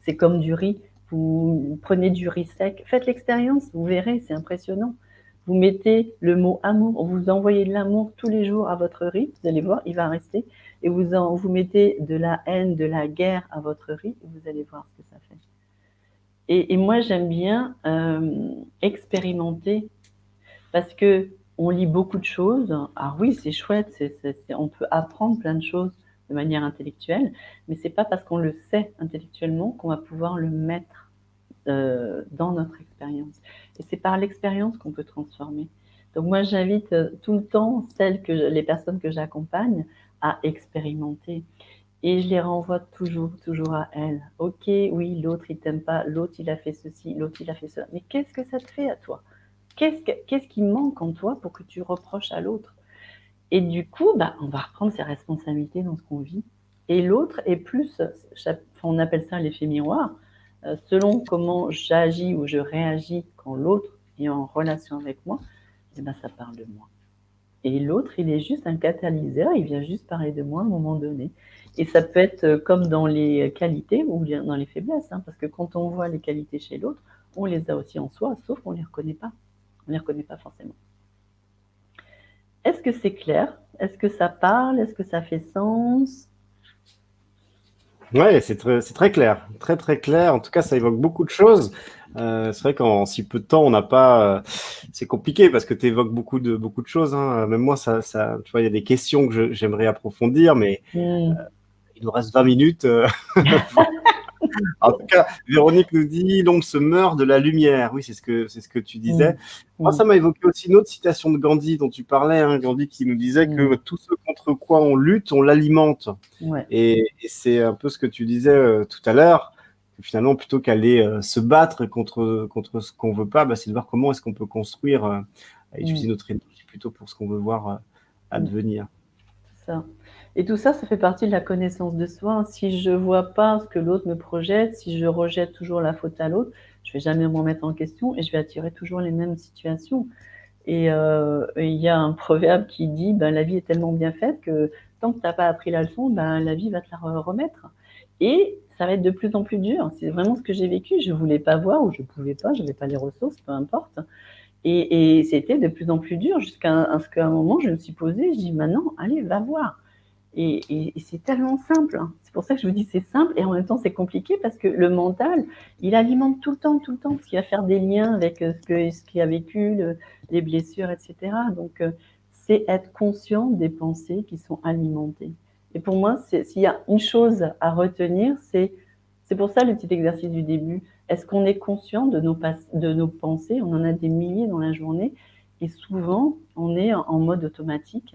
C'est comme du riz. Vous prenez du riz sec, faites l'expérience, vous verrez, c'est impressionnant. Vous mettez le mot amour, vous envoyez de l'amour tous les jours à votre riz, vous allez voir, il va rester. Et vous mettez de la haine, de la guerre à votre riz, et vous allez voir ce que ça fait. Et moi, j'aime bien expérimenter parce que on lit beaucoup de choses. Ah oui, c'est chouette, on peut apprendre plein de choses de manière intellectuelle, mais c'est pas parce qu'on le sait intellectuellement qu'on va pouvoir le mettre dans notre expérience. Et c'est par l'expérience qu'on peut transformer. Donc moi, j'invite tout le temps les personnes que j'accompagne à expérimenter. Et je les renvoie toujours à elles. Ok, oui, l'autre il t'aime pas, l'autre il a fait ceci, l'autre il a fait cela. Mais qu'est-ce que ça te fait à toi? Qu'est-ce qui manque en toi pour que tu reproches à l'autre? Et du coup, bah, on va reprendre ses responsabilités dans ce qu'on vit. Et l'autre est plus, on appelle ça l'effet miroir, selon comment j'agis ou je réagis quand l'autre est en relation avec moi, et ben ça parle de moi. Et l'autre, il est juste un catalyseur, il vient juste parler de moi à un moment donné. Et ça peut être comme dans les qualités ou dans les faiblesses, hein, parce que quand on voit les qualités chez l'autre, on les a aussi en soi, sauf qu'on ne les reconnaît pas. On ne les reconnaît pas forcément. Est-ce que c'est clair? Est-ce que ça parle? Est-ce que ça fait sens? Ouais, c'est très clair, très très clair. En tout cas, ça évoque beaucoup de choses. C'est vrai qu'en si peu de temps, on n'a pas. C'est compliqué parce que tu évoques beaucoup de choses. Hein. Même moi, tu vois, il y a des questions que j'aimerais approfondir, mais il nous reste 20 minutes. En tout cas, Véronique nous dit l'ombre se meurt de la lumière. Oui, c'est ce que tu disais. Moi, ça m'a évoqué aussi une autre citation de Gandhi dont tu parlais. Hein, Gandhi qui nous disait que tout ce contre quoi on lutte, on l'alimente. Ouais. Et c'est un peu ce que tu disais tout à l'heure. Que finalement, plutôt qu'aller se battre contre ce qu'on veut pas, bah, c'est de voir comment est-ce qu'on peut construire, utiliser notre énergie plutôt pour ce qu'on veut voir advenir. Ça. Et tout ça, ça fait partie de la connaissance de soi. Si je vois pas ce que l'autre me projette, si je rejette toujours la faute à l'autre, je vais jamais me remettre en question et je vais attirer toujours les mêmes situations. Et il y a un proverbe qui dit ben, la vie est tellement bien faite que tant que tu n'as pas appris la leçon, ben, la vie va te la remettre. Et ça va être de plus en plus dur. C'est vraiment ce que j'ai vécu. Je ne voulais pas voir ou je ne pouvais pas, je n'avais pas les ressources, peu importe. Et c'était de plus en plus dur jusqu'à ce qu'à un moment, je me suis posée, je dis maintenant, allez, va voir. Et c'est tellement simple. Hein. C'est pour ça que je vous dis c'est simple et en même temps c'est compliqué parce que le mental, il alimente tout le temps, parce qu'il va faire des liens avec ce qu'il a vécu, les blessures, etc. Donc c'est être conscient des pensées qui sont alimentées. Et pour moi, s'il y a une chose à retenir, c'est pour ça le petit exercice du début. Est-ce qu'on est conscient de nos pensées? On en a des milliers dans la journée et souvent on est en mode automatique.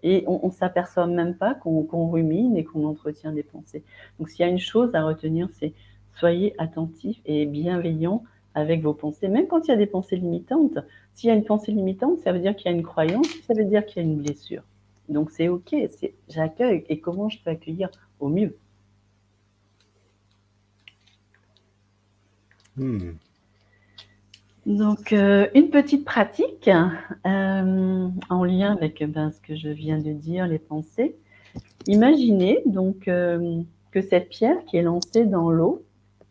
Et on ne s'aperçoit même pas qu'on rumine et qu'on entretient des pensées. Donc s'il y a une chose à retenir, c'est soyez attentifs et bienveillants avec vos pensées, même quand il y a des pensées limitantes. S'il y a une pensée limitante, ça veut dire qu'il y a une croyance, ça veut dire qu'il y a une blessure. Donc c'est OK, j'accueille. Et comment je peux accueillir au mieux? Donc, une petite pratique en lien avec ce que je viens de dire, les pensées. Imaginez donc que cette pierre qui est lancée dans l'eau,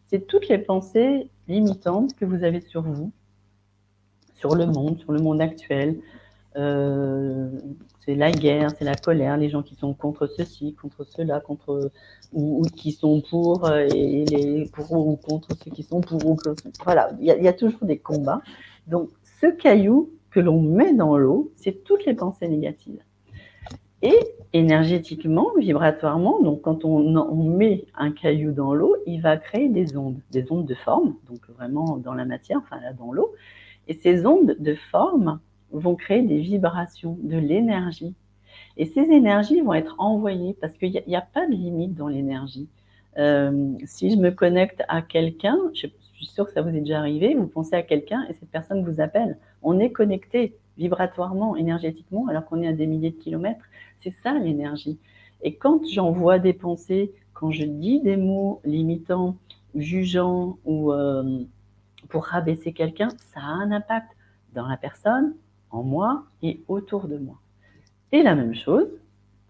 c'est toutes les pensées limitantes que vous avez sur vous, sur le monde actuel. C'est la guerre, c'est la colère, les gens qui sont contre ceci, contre cela, ou qui sont pour pour ou contre ceux qui sont pour ou contre. Voilà, il y a toujours des combats. Donc, ce caillou que l'on met dans l'eau, c'est toutes les pensées négatives. Et énergétiquement, vibratoirement, donc quand on met un caillou dans l'eau, il va créer des ondes de forme, donc vraiment dans la matière, enfin là dans l'eau. Et ces ondes de forme vont créer des vibrations, de l'énergie. Et ces énergies vont être envoyées parce qu'il n'y a pas de limite dans l'énergie. Si je me connecte à quelqu'un, je suis sûre que ça vous est déjà arrivé, vous pensez à quelqu'un et cette personne vous appelle. On est connecté vibratoirement, énergétiquement, alors qu'on est à des milliers de kilomètres. C'est ça l'énergie. Et quand j'envoie des pensées, quand je dis des mots limitants, jugeants ou pour rabaisser quelqu'un, ça a un impact dans la personne, en moi et autour de moi. Et la même chose,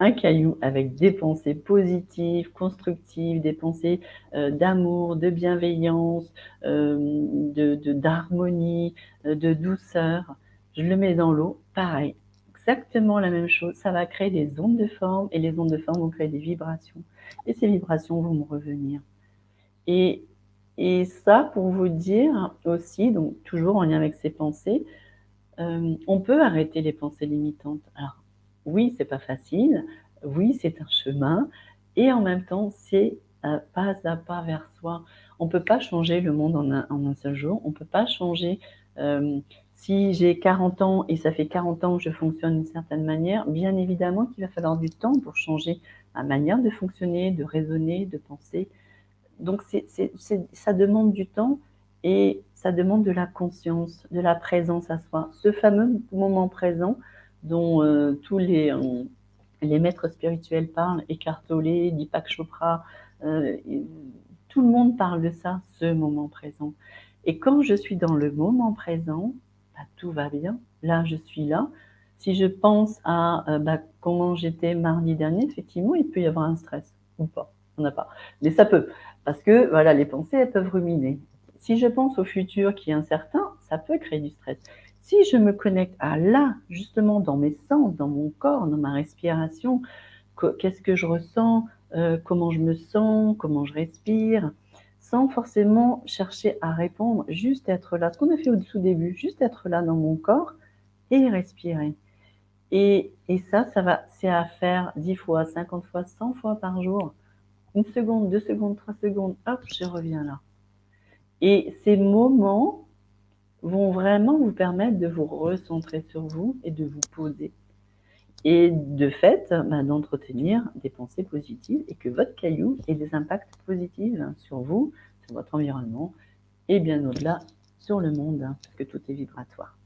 un caillou avec des pensées positives, constructives, des pensées d'amour, de bienveillance, d'harmonie, de douceur. Je le mets dans l'eau, pareil, exactement la même chose. Ça va créer des ondes de forme et les ondes de forme vont créer des vibrations. Et ces vibrations vont me revenir. Et ça, pour vous dire aussi, donc toujours en lien avec ces pensées, on peut arrêter les pensées limitantes. Alors, oui, c'est pas facile, oui, c'est un chemin, et en même temps, c'est pas à pas vers soi. On peut pas changer le monde en un seul jour, on peut pas changer. Si j'ai 40 ans et ça fait 40 ans que je fonctionne d'une certaine manière, bien évidemment qu'il va falloir du temps pour changer ma manière de fonctionner, de raisonner, de penser. Donc, ça demande du temps et ça demande de la conscience, de la présence à soi. Ce fameux moment présent dont tous les maîtres spirituels parlent, Eckhart Tolle, Deepak Chopra, euh, tout le monde parle de ça, ce moment présent. Et quand je suis dans le moment présent, tout va bien. Là, je suis là. Si je pense à comment j'étais mardi dernier, effectivement, il peut y avoir un stress ou pas. On n'a pas. Mais ça peut. Parce que voilà, les pensées, elles peuvent ruminer. Si je pense au futur qui est incertain, ça peut créer du stress. Si je me connecte à là, justement, dans mes sens, dans mon corps, dans ma respiration, qu'est-ce que je ressens, comment je me sens, comment je respire, sans forcément chercher à répondre, juste être là. Ce qu'on a fait au tout début, juste être là dans mon corps et respirer. Et ça c'est à faire 10 fois, 50 fois, 100 fois par jour. 1 seconde, 2 secondes, 3 secondes, hop, je reviens là. Et ces moments vont vraiment vous permettre de vous recentrer sur vous et de vous poser. Et de fait, d'entretenir des pensées positives et que votre caillou ait des impacts positifs sur vous, sur votre environnement et bien au-delà sur le monde, parce que tout est vibratoire.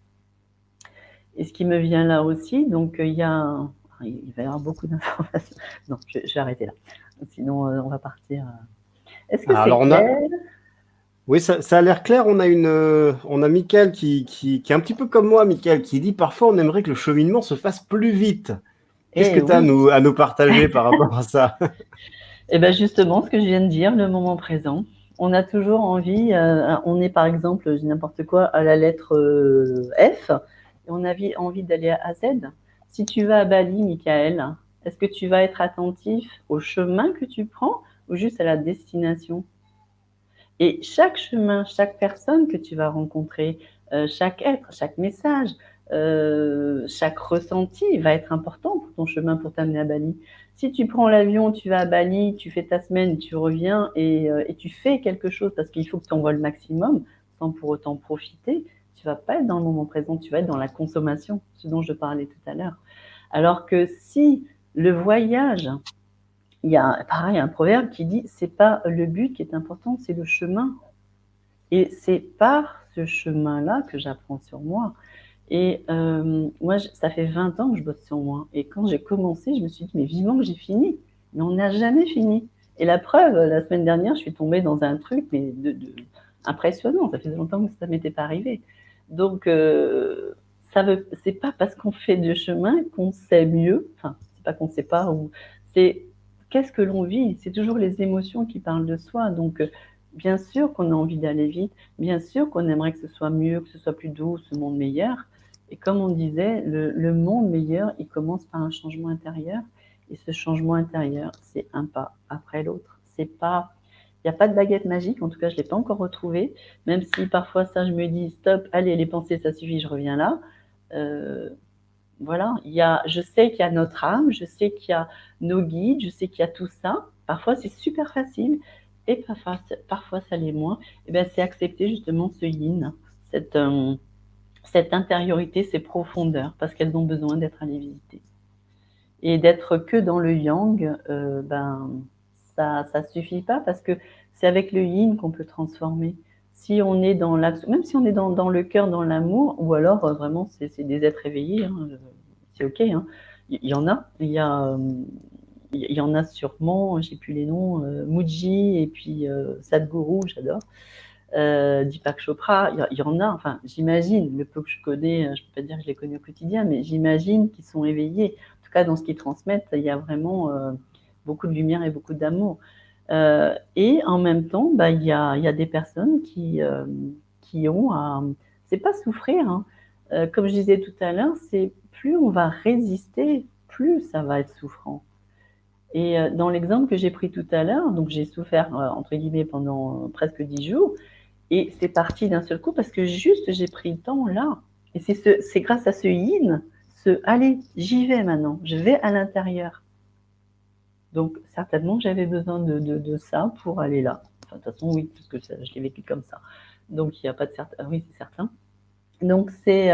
Et ce qui me vient là aussi, donc il va y avoir beaucoup d'informations. Non, je vais arrêter là. Sinon, on va partir. Est-ce que c'est clair? Oui, ça a l'air clair. On a Mickaël qui est un petit peu comme moi, Mickaël, qui dit parfois on aimerait que le cheminement se fasse plus vite. Qu'est-ce que tu as Oui. à nous partager par rapport à ça? Et bien justement, ce que je viens de dire, le moment présent. On a toujours envie, on est par exemple, je dis n'importe quoi, à la lettre F, et on a envie d'aller à Z. Si tu vas à Bali, Michael, est-ce que tu vas être attentif au chemin que tu prends ou juste à la destination? Et chaque chemin, chaque personne que tu vas rencontrer, chaque être, chaque message, chaque ressenti va être important pour ton chemin pour t'amener à Bali. Si tu prends l'avion, tu vas à Bali, tu fais ta semaine, tu reviens et tu fais quelque chose parce qu'il faut que tu envoies le maximum sans pour autant profiter, tu vas pas être dans le moment présent, tu vas être dans la consommation, ce dont je parlais tout à l'heure. Alors que si le voyage, il y a pareil un proverbe qui dit c'est pas le but qui est important, c'est le chemin. Et c'est par ce chemin-là que j'apprends sur moi. Et moi, ça fait 20 ans que je bosse sur moi. Et quand j'ai commencé, je me suis dit, mais vivement que j'ai fini. Mais on n'a jamais fini. Et la preuve, la semaine dernière, je suis tombée dans un truc mais impressionnant. Ça faisait longtemps que ça ne m'était pas arrivé. Donc, c'est pas parce qu'on fait du chemin qu'on sait mieux. Enfin, c'est pas qu'on ne sait pas. C'est qu'est-ce que l'on vit. C'est toujours les émotions qui parlent de soi. Donc, bien sûr qu'on a envie d'aller vite. Bien sûr qu'on aimerait que ce soit mieux, que ce soit plus doux, ce monde meilleur. Et comme on disait, le monde meilleur, il commence par un changement intérieur. Et ce changement intérieur, c'est un pas après l'autre. C'est pas, il n'y a pas de baguette magique. En tout cas, je l'ai pas encore retrouvée. Même si parfois ça, je me dis stop, allez, les pensées, ça suffit, je reviens là. Euh, voilà, je sais qu'il y a notre âme, je sais qu'il y a nos guides, je sais qu'il y a tout ça. Parfois, c'est super facile et parfois ça l'est moins. Et ben, c'est accepter justement ce yin, cette, cette intériorité, ces profondeurs, parce qu'elles ont besoin d'être allées visiter. Et d'être que dans le yang, ça suffit pas parce que c'est avec le yin qu'on peut transformer. Si on est dans l'action, même si on est dans le cœur, dans l'amour, ou alors vraiment c'est des êtres éveillés, hein, c'est ok. Hein. Il y en a, il y en a sûrement, j'ai plus les noms, Muji et puis Sadhguru, j'adore. Deepak Chopra, il y en a, enfin, j'imagine, le peu que je connais, je ne peux pas dire que je les connais au quotidien, mais j'imagine qu'ils sont éveillés. En tout cas, dans ce qu'ils transmettent, il y a vraiment beaucoup de lumière et beaucoup d'amour. Et en même temps, il y a des personnes qui ont à. C'est pas souffrir, hein. Comme je disais tout à l'heure, c'est plus on va résister, plus ça va être souffrant. Et dans l'exemple que j'ai pris tout à l'heure, donc j'ai souffert, entre guillemets, pendant presque 10 jours. Et c'est parti d'un seul coup parce que juste j'ai pris le temps là. Et c'est grâce à ce yin, allez, j'y vais maintenant, je vais à l'intérieur. Donc certainement j'avais besoin de ça pour aller là. Enfin, de toute façon, oui, parce que je l'ai vécu comme ça. Donc il n'y a pas de certain. Oui, c'est certain. Donc c'est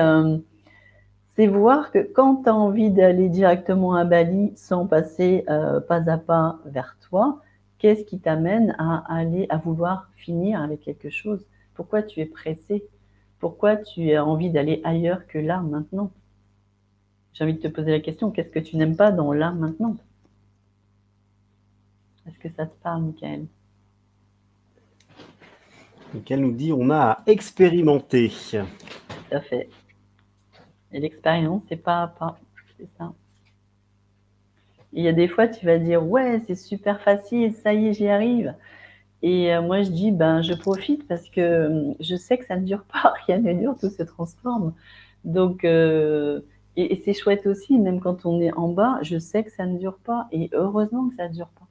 voir que quand tu as envie d'aller directement à Bali sans passer pas à pas vers toi, qu'est-ce qui t'amène à vouloir finir avec quelque chose? Pourquoi tu es pressé? Pourquoi tu as envie d'aller ailleurs que là, maintenant? J'ai envie de te poser la question, qu'est-ce que tu n'aimes pas dans là, maintenant? Est-ce que ça te parle, Michael? Michael nous dit on a à expérimenter. Tout à fait. Et l'expérience, c'est pas à pas. C'est ça. Il y a des fois, tu vas dire, ouais, c'est super facile, ça y est, j'y arrive. Et moi, je dis, je profite parce que je sais que ça ne dure pas, rien ne dure, tout se transforme. Donc, et c'est chouette aussi, même quand on est en bas, je sais que ça ne dure pas, et heureusement que ça ne dure pas.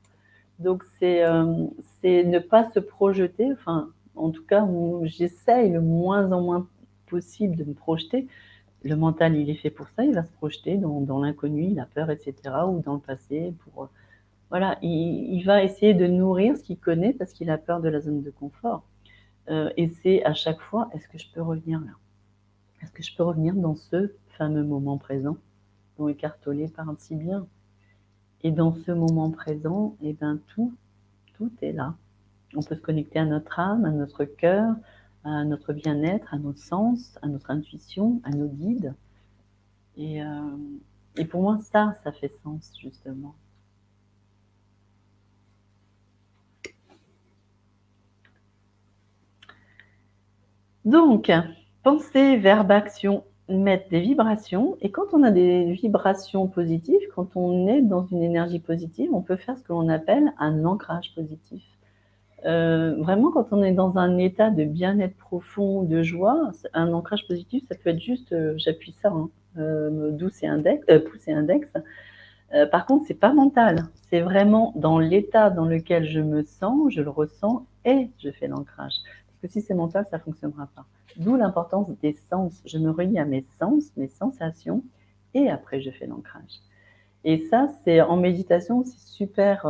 Donc, c'est ne pas se projeter, enfin, en tout cas, j'essaye le moins en moins possible de me projeter. Le mental, il est fait pour ça, il va se projeter dans l'inconnu, la peur, etc., ou dans le passé, voilà, il va essayer de nourrir ce qu'il connaît parce qu'il a peur de la zone de confort. Et c'est à chaque fois, est-ce que je peux revenir là? Est-ce que je peux revenir dans ce fameux moment présent dont Eckhart Tolle parle si bien? Et dans ce moment présent, tout est là. On peut se connecter à notre âme, à notre cœur, à notre bien-être, à nos sens, à notre intuition, à nos guides. Et, euh, et pour moi, ça fait sens, justement. Donc, pensée, verbe, action mettent des vibrations. Et quand on a des vibrations positives, quand on est dans une énergie positive, on peut faire ce que l'on appelle un ancrage positif. Vraiment, quand on est dans un état de bien-être profond, de joie, un ancrage positif, ça peut être juste, j'appuie ça, hein, pouce et index. Par contre, c'est pas mental. C'est vraiment dans l'état dans lequel je me sens, je le ressens et je fais l'ancrage. Parce que si c'est mental, ça fonctionnera pas. D'où l'importance des sens. Je me relie à mes sens, mes sensations, et après je fais l'ancrage. Et ça, c'est en méditation, c'est super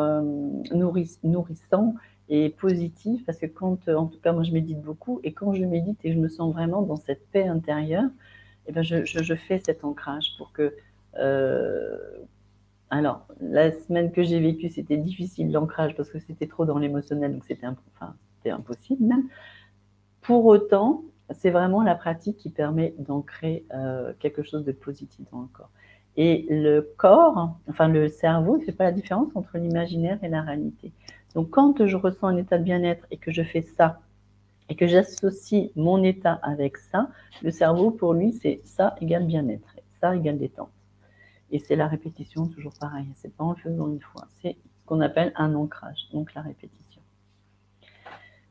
nourrissant et positif parce que quand, en tout cas, moi je médite beaucoup et quand je médite et je me sens vraiment dans cette paix intérieure, eh ben je fais cet ancrage pour que euh, alors, la semaine que j'ai vécue, c'était difficile l'ancrage parce que c'était trop dans l'émotionnel, donc c'était impossible même. Pour autant, c'est vraiment la pratique qui permet d'ancrer quelque chose de positif dans le corps. Et le corps, enfin le cerveau, ne fait pas la différence entre l'imaginaire et la réalité. Donc quand je ressens un état de bien-être et que je fais ça, et que j'associe mon état avec ça, le cerveau, pour lui, c'est ça égale bien-être, ça égale détente. Et c'est la répétition, toujours pareil. C'est pas en le faisant une fois. C'est ce qu'on appelle un ancrage, donc la répétition.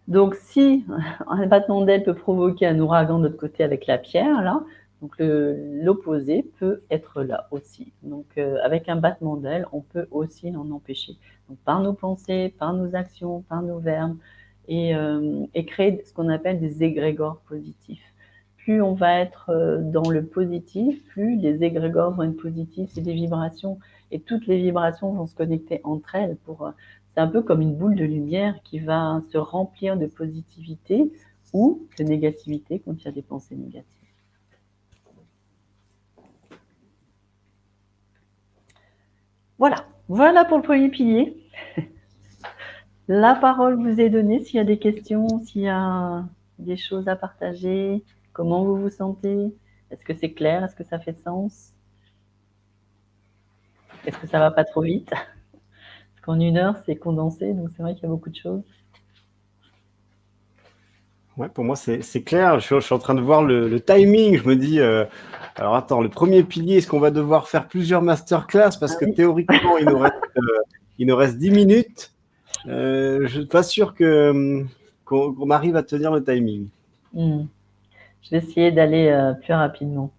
Donc, si un battement d'aile peut provoquer un ouragan de l'autre côté avec la pierre, là, donc l'opposé peut être là aussi. Donc, avec un battement d'aile, on peut aussi en empêcher. Donc, par nos pensées, par nos actions, par nos verbes, et créer ce qu'on appelle des égrégores positifs. Plus on va être dans le positif, plus les égrégores vont être positifs. C'est des vibrations, et toutes les vibrations vont se connecter entre elles pour c'est un peu comme une boule de lumière qui va se remplir de positivité ou de négativité quand il y a des pensées négatives. Voilà pour le premier pilier. La parole vous est donnée. S'il y a des questions, s'il y a des choses à partager, comment vous vous sentez? Est-ce que c'est clair? Est-ce que ça fait sens? Est-ce que ça va pas trop vite? Parce qu'en 1 heure, c'est condensé, donc c'est vrai qu'il y a beaucoup de choses. Ouais, pour moi, c'est clair. Je suis en train de voir le timing. Je me dis, alors attends, le premier pilier, est-ce qu'on va devoir faire plusieurs masterclass? Parce que théoriquement, il nous reste 10 minutes. Je ne suis pas sûr qu'on arrive à tenir le timing. Je vais essayer d'aller plus rapidement.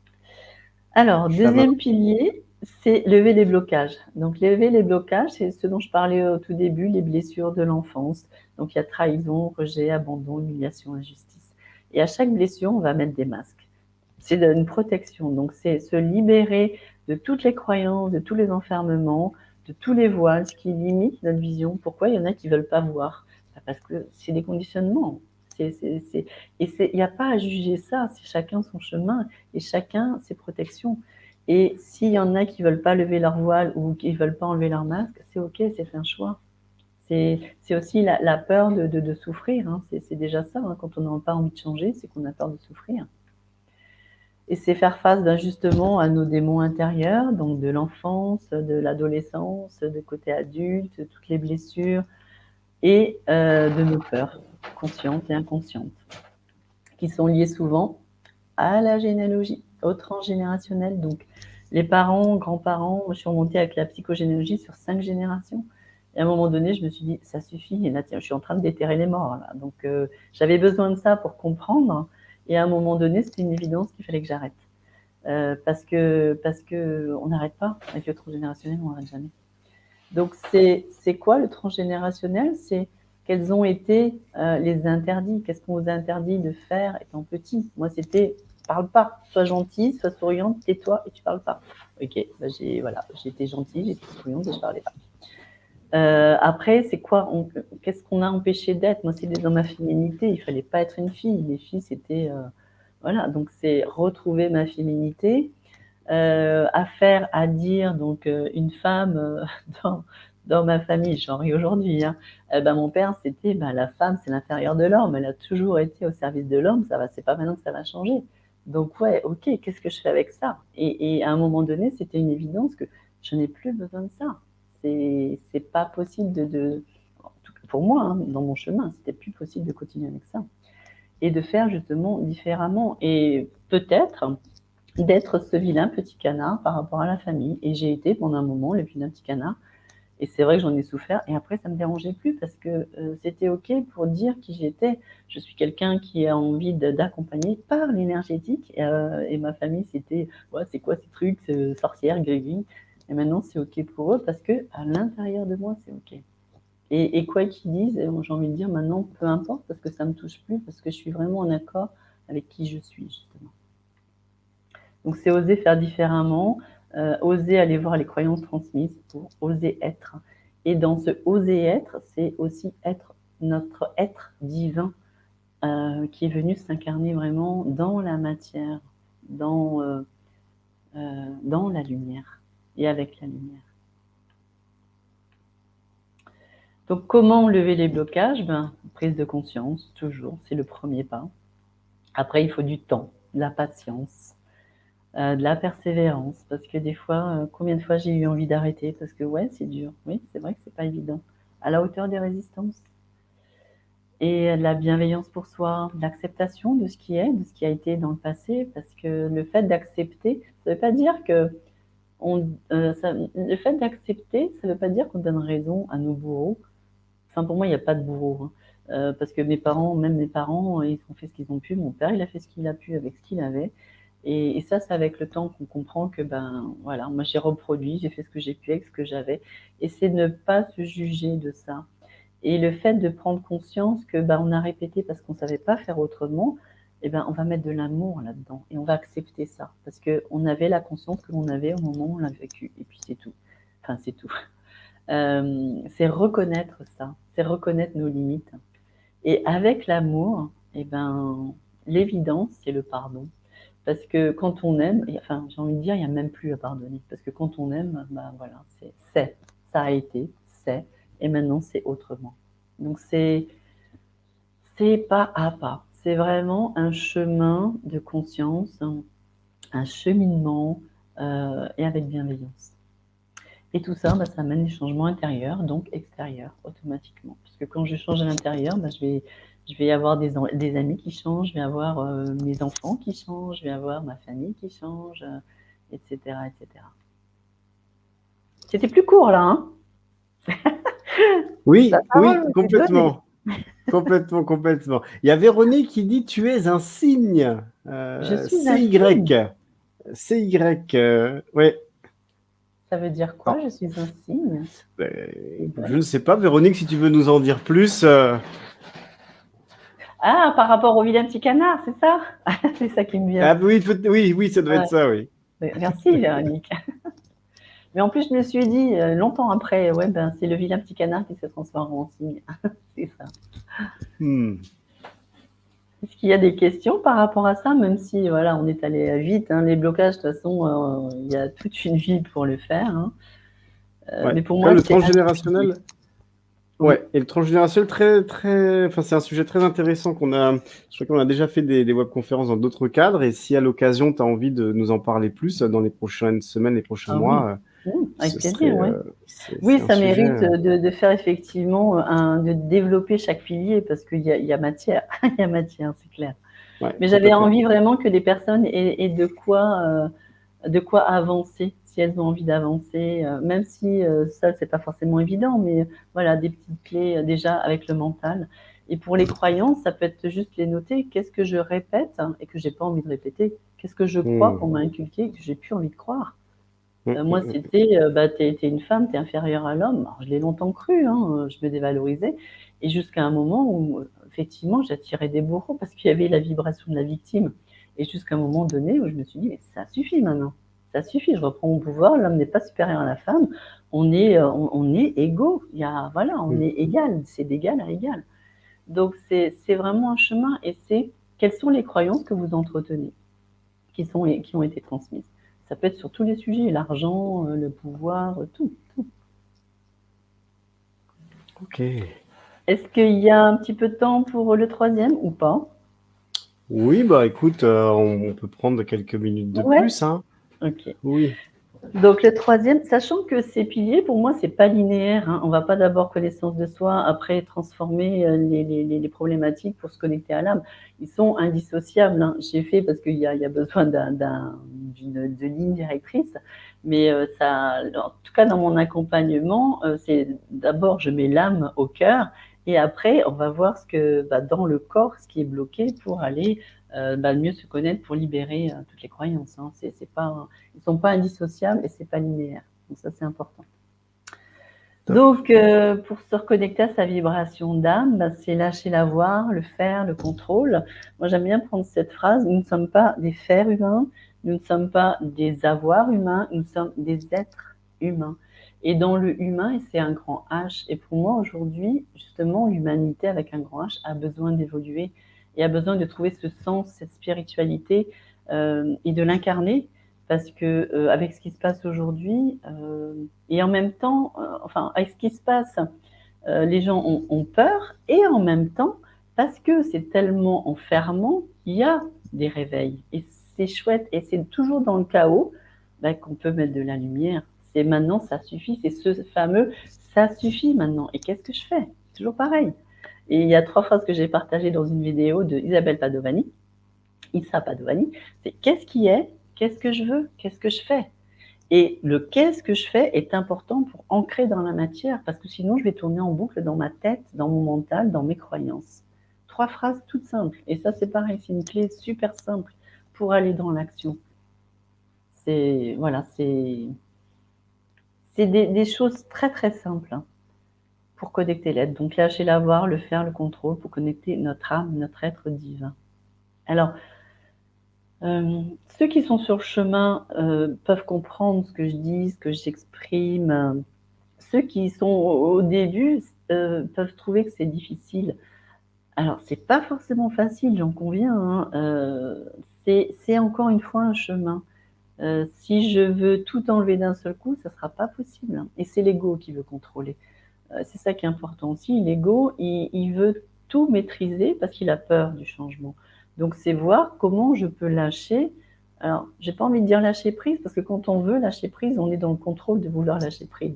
Alors, deuxième pilier, c'est lever les blocages. Donc, lever les blocages, c'est ce dont je parlais au tout début, les blessures de l'enfance. Donc, il y a trahison, rejet, abandon, humiliation, injustice. Et à chaque blessure, on va mettre des masques. C'est une protection. Donc, c'est se libérer de toutes les croyances, de tous les enfermements, de tous les voiles, ce qui limite notre vision. Pourquoi il y en a qui ne veulent pas voir? Parce que c'est des conditionnements. Et il n'y a pas à juger ça, c'est chacun son chemin et chacun ses protections. Et s'il y en a qui ne veulent pas lever leur voile ou qui ne veulent pas enlever leur masque, c'est ok, c'est un choix. C'est aussi la peur de souffrir, hein. C'est déjà ça, hein. Quand on n'a pas envie de changer, c'est qu'on a peur de souffrir. Et c'est faire face justement à nos démons intérieurs, donc de l'enfance, de l'adolescence, de côté adulte, toutes les blessures et de nos peurs, conscientes et inconscientes, qui sont liées souvent à la généalogie, au transgénérationnel. Donc, les parents, grands-parents, je suis remontée avec la psychogénéalogie sur 5 générations. Et à un moment donné, je me suis dit, ça suffit. Et là, tiens, je suis en train de déterrer les morts. Là. Donc, j'avais besoin de ça pour comprendre. Et à un moment donné, c'était une évidence qu'il fallait que j'arrête. Parce que on n'arrête pas. Avec le transgénérationnel, on n'arrête jamais. Donc, c'est quoi le transgénérationnel? C'est quels ont été les interdits? Qu'est-ce qu'on vous a interdit de faire étant petit? Moi, c'était parle pas, sois gentille, sois souriante, tais-toi et tu parles pas. Ok, bah j'étais gentille, j'étais souriante et je parlais pas. Après, c'est quoi? Qu'est-ce qu'on a empêché d'être? Moi, c'était dans ma féminité, il fallait pas être une fille. Les filles, c'était voilà. Donc, c'est retrouver ma féminité. À faire, à dire, donc une femme dans ma famille, j'en ris aujourd'hui, hein, mon père, c'était la femme, c'est l'inférieur de l'homme, elle a toujours été au service de l'homme, c'est pas maintenant que ça va changer. Donc ouais, ok, qu'est-ce que je fais avec ça? Et à un moment donné, c'était une évidence que je n'ai plus besoin de ça. C'est pas possible en tout cas pour moi, hein, dans mon chemin, c'était plus possible de continuer avec ça. Et de faire justement différemment. Et peut-être d'être ce vilain petit canard par rapport à la famille. Et j'ai été pendant un moment le vilain petit canard. Et c'est vrai que j'en ai souffert. Et après, ça ne me dérangeait plus parce que c'était OK pour dire qui j'étais. Je suis quelqu'un qui a envie d'accompagner par l'énergétique. Et ma famille, c'était ouais, c'est quoi ces trucs, sorcière, gris. Et maintenant, c'est OK pour eux parce que à l'intérieur de moi, c'est OK. Et quoi qu'ils disent, j'ai envie de dire maintenant, peu importe parce que ça ne me touche plus, parce que je suis vraiment en accord avec qui je suis, justement. Donc, c'est oser faire différemment, oser aller voir les croyances transmises pour oser être. Et dans ce oser être, c'est aussi être notre être divin qui est venu s'incarner vraiment dans la matière, dans la lumière et avec la lumière. Donc, comment lever les blocages? Prise de conscience, toujours, c'est le premier pas. Après, il faut du temps, de la patience, de la persévérance, parce que des fois, combien de fois j'ai eu envie d'arrêter, parce que ouais, c'est dur. Oui, c'est vrai que c'est pas évident. À la hauteur des résistances. Et de la bienveillance pour soi, de l'acceptation de ce qui est, de ce qui a été dans le passé, parce que le fait d'accepter, ça ne veut pas dire que le fait d'accepter, ça ne veut pas dire qu'on donne raison à nos bourreaux. Enfin, pour moi, il n'y a pas de bourreau, hein. Parce que mes parents, même mes parents, ils ont fait ce qu'ils ont pu. Mon père, il a fait ce qu'il a pu avec ce qu'il avait. Et ça, c'est avec le temps qu'on comprend que, ben, voilà, moi, j'ai reproduit, j'ai fait ce que j'ai pu avec ce que j'avais. Et c'est ne pas se juger de ça. Et le fait de prendre conscience que, ben, on a répété parce qu'on ne savait pas faire autrement, eh ben, on va mettre de l'amour là-dedans et on va accepter ça. Parce qu'on avait la conscience que l'on avait au moment où on l'a vécu. Et puis, c'est tout. Enfin, c'est tout. C'est reconnaître ça, c'est reconnaître nos limites. Et avec l'amour, eh ben, l'évidence, c'est le pardon. Parce que quand on aime, enfin, j'ai envie de dire, il n'y a même plus à pardonner. Parce que quand on aime, ben voilà, ça a été, c'est, et maintenant c'est autrement. Donc c'est pas à pas. C'est vraiment un chemin de conscience, un cheminement et avec bienveillance. Et tout ça, bah, ça amène des changements intérieurs, donc extérieurs, automatiquement. Parce que quand je change à l'intérieur, bah, je vais avoir des amis qui changent, je vais avoir mes enfants qui changent, je vais avoir ma famille qui change, etc., etc. C'était plus court, là, hein? La Oui, oui, parole vous est donnée. complètement. Complètement, complètement. Il y a Véronique qui dit tu es un signe. Je suis un signe. CY. CY. Ouais. Ça veut dire Non, quoi, je suis un signe? je ne sais pas, Véronique, si tu veux nous en dire plus. Ah, par rapport au vilain petit canard, c'est ça? C'est ça qui me vient. Ah oui, oui, oui, ça doit Ouais. être ça, oui. Merci, Véronique. Mais en plus, je me suis dit, longtemps après, ouais, ben, c'est le vilain petit canard qui se transforme en cygne. C'est ça. Est-ce qu'il y a des questions par rapport à ça, même si voilà, on est allé vite, hein, les blocages, de toute façon, il y a toute une vie pour le faire. Hein. Ouais. Mais pour Là, moi, le c'est un des piliers. transgénérationnel. Oui. Ouais, et le transgénérationnel, enfin, c'est un sujet très intéressant je crois qu'on a déjà fait des webconférences dans d'autres cadres, et si à l'occasion, tu as envie de nous en parler plus dans les prochaines semaines, les prochains Ah oui. mois, Avec ce serait, plaisir, oui. c'est Oui, un ça sujet. mérite de faire effectivement, de développer chaque pilier parce qu'il y a matière, il y a matière, c'est clair. Ouais, Mais j'avais complètement. envie vraiment que les personnes aient de quoi avancer, si elles ont envie d'avancer, même si ça, c'est pas forcément évident, mais voilà, des petites clés déjà avec le mental. Et pour les croyances, ça peut être juste les noter. Qu'est-ce que je répète et que j'ai pas envie de répéter? Qu'est-ce que je crois qu'on m'a inculqué et que j'ai plus envie de croire? Moi, c'était, bah, t'es une femme, t'es inférieure à l'homme. Alors, je l'ai longtemps cru, hein, je me dévalorisais. Et jusqu'à un moment où, effectivement, j'attirais des bourreaux parce qu'il y avait la vibration de la victime. Et jusqu'à un moment donné où je me suis dit, mais ça suffit maintenant. Ça suffit, je reprends mon pouvoir. L'homme n'est pas supérieur à la femme. On est égaux. Il y a, voilà, on est égal. C'est d'égal à égal. Donc, c'est vraiment un chemin. Et c'est quelles sont les croyances que vous entretenez, qui ont été transmises. Ça peut être sur tous les sujets, l'argent, le pouvoir, tout. Ok. Est-ce qu'il y a un petit peu de temps pour le troisième ou pas? Oui, bah écoute, on peut prendre quelques minutes de Ouais. plus, hein. Ok. Oui. Donc le troisième, sachant que ces piliers, pour moi, c'est pas linéaire. Hein. On va pas d'abord connaissance de soi, après transformer les problématiques pour se connecter à l'âme. Ils sont indissociables. Hein. J'ai fait parce qu'il y a besoin de ligne directrice, mais ça, en tout cas dans mon accompagnement, c'est d'abord je mets l'âme au cœur et après on va voir ce que dans le corps, ce qui est bloqué pour aller mieux se connaître, pour libérer toutes les croyances. Hein. C'est pas ils ne sont pas indissociables et ce n'est pas linéaire. Donc ça, c'est important. Top. Donc, pour se reconnecter à sa vibration d'âme, c'est lâcher l'avoir, le faire, le contrôle. Moi, j'aime bien prendre cette phrase, nous ne sommes pas des fers humains, nous ne sommes pas des avoirs humains, nous sommes des êtres humains. Et dans le humain, et c'est un grand H, et pour moi, aujourd'hui, justement, l'humanité avec un grand H a besoin d'évoluer et a besoin de trouver ce sens, cette spiritualité et de l'incarner parce que avec ce qui se passe aujourd'hui et en même temps, enfin avec ce qui se passe, les gens ont peur et en même temps, parce que c'est tellement enfermant, il y a des réveils. Et c'est chouette. Et c'est toujours dans le chaos qu'on peut mettre de la lumière. C'est maintenant, ça suffit. C'est ce fameux « ça suffit maintenant ». Et qu'est-ce que je fais? Toujours pareil. Et il y a 3 phrases que j'ai partagées dans une vidéo de Isabelle Padovani, Issa Padovani. C'est « qu'est-ce qui est? Qu'est-ce que je veux? Qu'est-ce que je fais ?» Et le « qu'est-ce que je fais » est important pour ancrer dans la matière, parce que sinon je vais tourner en boucle dans ma tête, dans mon mental, dans mes croyances. 3 phrases toutes simples. Et ça, c'est pareil, c'est une clé super simple pour aller dans l'action. C'est voilà, c'est des choses très très simples pour connecter l'être. Donc lâcher l'avoir, le faire, le contrôle pour connecter notre âme, notre être divin. Alors, ceux qui sont sur le chemin peuvent comprendre ce que je dis, ce que j'exprime. Ceux qui sont au début peuvent trouver que c'est difficile. Alors, c'est pas forcément facile, j'en conviens. C'est encore une fois un chemin. Si je veux tout enlever d'un seul coup, ça sera pas possible. Et c'est l'ego qui veut contrôler. C'est ça qui est important aussi. L'ego, il veut tout maîtriser parce qu'il a peur du changement. Donc, c'est voir comment je peux lâcher. Alors, j'ai pas envie de dire lâcher prise, parce que quand on veut lâcher prise, on est dans le contrôle de vouloir lâcher prise.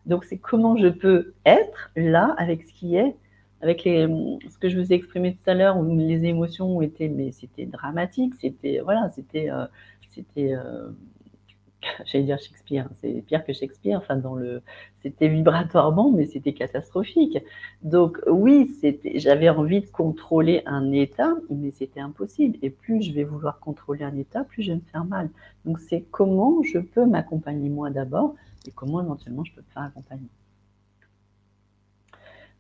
Donc, c'est comment je peux être là avec ce qui est, avec ce que je vous ai exprimé tout à l'heure, où les émotions ont été, mais c'était dramatique, c'était, voilà, c'était, j'allais dire Shakespeare, c'est pire que Shakespeare, enfin c'était vibratoirement, mais c'était catastrophique. Donc oui, j'avais envie de contrôler un état, mais c'était impossible. Et plus je vais vouloir contrôler un état, plus je vais me faire mal. Donc c'est comment je peux m'accompagner moi d'abord, et comment éventuellement je peux me faire accompagner.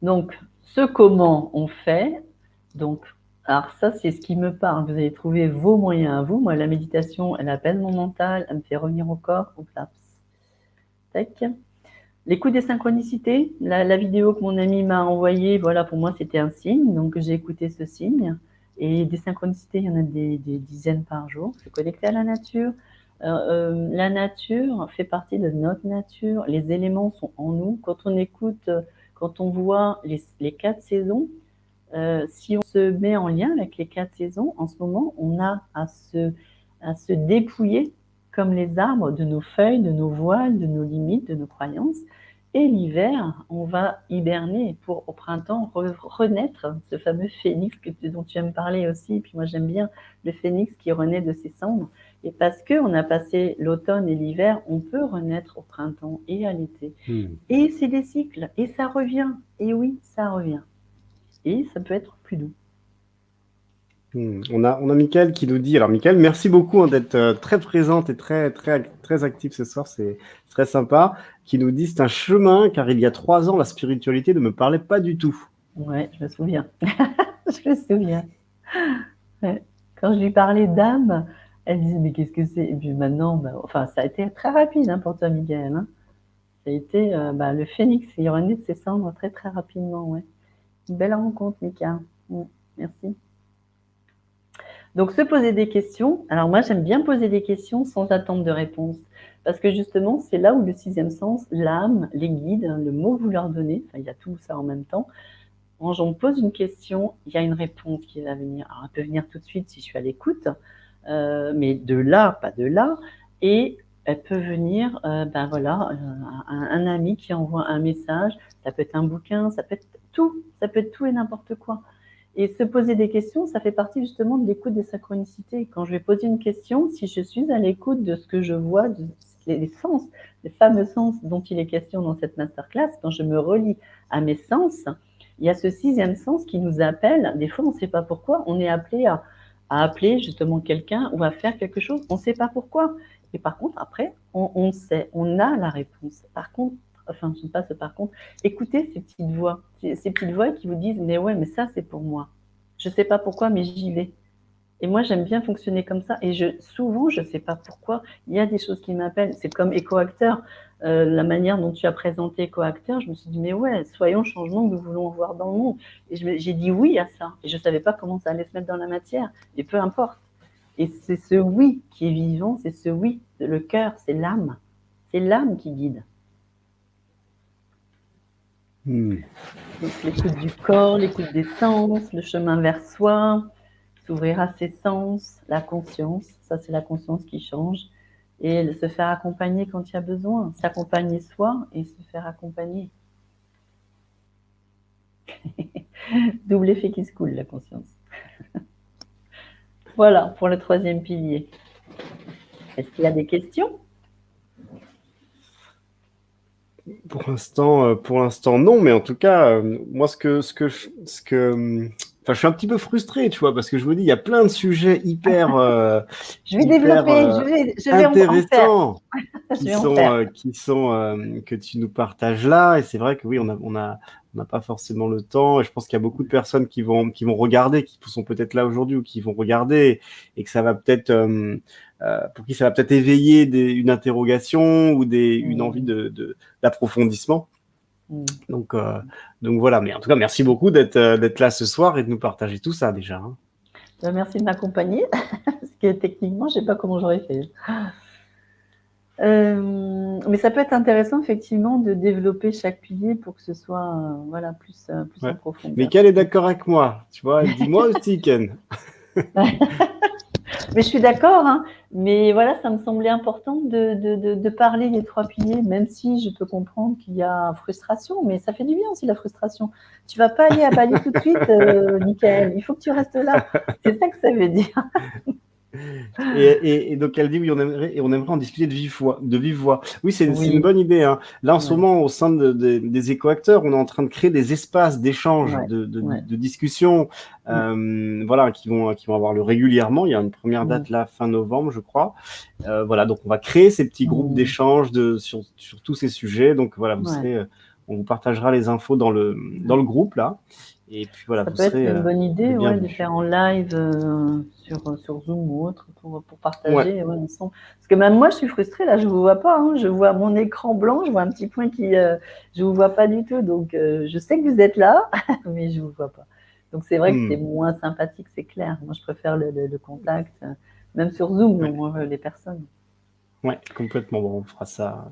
Donc ce comment on fait, donc alors ça, c'est ce qui me parle. Vous allez trouver vos moyens à vous. Moi, la méditation, elle apaise mon mental, elle me fait revenir au corps. Tac. L'écoute des synchronicités, la vidéo que mon ami m'a envoyée, voilà, pour moi, c'était un signe. Donc, j'ai écouté ce signe. Et des synchronicités, il y en a des dizaines par jour. Se connecter à la nature. La nature fait partie de notre nature. Les éléments sont en nous. Quand on écoute, quand on voit les 4 saisons, si on se met en lien avec les 4 saisons, en ce moment, on a à se dépouiller, comme les arbres, de nos feuilles, de nos voiles, de nos limites, de nos croyances. Et l'hiver, on va hiberner pour, au printemps, renaître, ce fameux phénix dont tu aimes parler aussi. Et puis moi, j'aime bien le phénix qui renaît de ses cendres. Et parce qu'on a passé l'automne et l'hiver, on peut renaître au printemps et à l'été. Et c'est des cycles, et ça revient. Et oui, ça revient. Et ça peut être plus doux. On a Mickaël qui nous dit, alors Mickaël, merci beaucoup d'être très présente et très, très, très active ce soir, c'est très sympa, qui nous dit, c'est un chemin, car il y a 3 ans, la spiritualité ne me parlait pas du tout. Ouais, je me souviens. Je me souviens. Ouais. Quand je lui parlais d'âme, elle disait, mais qu'est-ce que c'est? Et puis maintenant, enfin, ça a été très rapide pour toi, Mickaël. Ça a été le phénix, il renaît de ses cendres très, très rapidement. Ouais. Une belle rencontre, Mickaël. Merci. Donc, se poser des questions. Alors, moi, j'aime bien poser des questions sans attendre de réponse. Parce que justement, c'est là où le 6e sens, l'âme, les guides, le mot que vous leur donnez, il y a tout ça en même temps. Quand j'en pose une question, il y a une réponse qui va venir. Alors, elle peut venir tout de suite si je suis à l'écoute, mais de là, pas de là. Et elle peut venir, un ami qui envoie un message. Ça peut être un bouquin, ça peut être tout et n'importe quoi. Et se poser des questions, ça fait partie justement de l'écoute des synchronicités. Quand je vais poser une question, si je suis à l'écoute de ce que je vois, les sens, les fameux sens dont il est question dans cette masterclass, quand je me relie à mes sens, il y a ce 6e sens qui nous appelle. Des fois, on ne sait pas pourquoi. On est appelé à appeler justement quelqu'un ou à faire quelque chose. On ne sait pas pourquoi. Et par contre, après, on sait, on a la réponse. Par contre, écoutez ces petites voix qui vous disent, mais ouais, mais ça, c'est pour moi. Je ne sais pas pourquoi, mais j'y vais. Et moi, j'aime bien fonctionner comme ça. Et souvent, je ne sais pas pourquoi, il y a des choses qui m'appellent. C'est comme éco-acteur. La manière dont tu as présenté éco-acteur, je me suis dit, mais ouais, soyons le changement que nous voulons voir dans le monde. Et j'ai dit oui à ça. Et je ne savais pas comment ça allait se mettre dans la matière. Et peu importe. Et c'est ce oui qui est vivant, c'est ce oui, le cœur, c'est l'âme. C'est l'âme qui guide. Donc, l'écoute du corps, l'écoute des sens, le chemin vers soi, s'ouvrir à ses sens, la conscience, ça c'est la conscience qui change, et se faire accompagner quand il y a besoin, s'accompagner soi et se faire accompagner. Double effet qui se coule, la conscience. Voilà pour le troisième pilier. Est-ce qu'il y a des questions? Pour l'instant, non, mais en tout cas, moi, enfin, je suis un petit peu frustré, tu vois, parce que je me dis, il y a plein de sujets Je vais hyper développer, je vais en faire. intéressants Je vais en faire. que tu nous partages là. Et c'est vrai que oui, on n'a pas forcément le temps. Et je pense qu'il y a beaucoup de personnes qui vont regarder, qui sont peut-être là aujourd'hui ou qui vont regarder, et que ça va peut-être, pour qui ça va peut-être éveiller une interrogation ou une envie d'approfondissement. Donc, donc voilà. Mais en tout cas, merci beaucoup d'être là ce soir et de nous partager tout ça déjà. Hein. Merci de m'accompagner, parce que techniquement, je ne sais pas comment j'aurais fait. Mais ça peut être intéressant, effectivement, de développer chaque pilier pour que ce soit voilà, plus Ouais. en profondeur. Mais qu'elle est d'accord avec moi, tu vois, dis-moi aussi, Ken. Mais je suis d'accord, hein, mais voilà, ça me semblait important de parler des trois piliers, même si je peux comprendre qu'il y a frustration, mais ça fait du bien aussi la frustration. Tu vas pas aller à Bali tout de suite, Michael, il faut que tu restes là. C'est ça que ça veut dire. Et donc elle dit oui, on aimerait en discuter de vive voix. Oui, c'est une bonne idée. Hein. Là, en ce moment, au sein des écoacteurs, on est en train de créer des espaces d'échange, de discussion, voilà, qui vont avoir lieu régulièrement. Il y a une première date là, fin novembre, je crois. Voilà, donc on va créer ces petits groupes d'échange sur tous ces sujets. Donc voilà, on vous partagera les infos dans le groupe là. Et puis voilà, ça peut être une bonne idée de faire en live sur Zoom ou autre pour partager ensemble. Parce que même moi, je suis frustrée, là, je ne vous vois pas. Hein, je vois mon écran blanc, je vois un petit point qui... je ne vous vois pas du tout. Donc, je sais que vous êtes là, mais je ne vous vois pas. Donc, c'est vrai que c'est moins sympathique, c'est clair. Moi, je préfère le contact, même sur Zoom, on voit les personnes. Oui, complètement. Bon, on fera ça.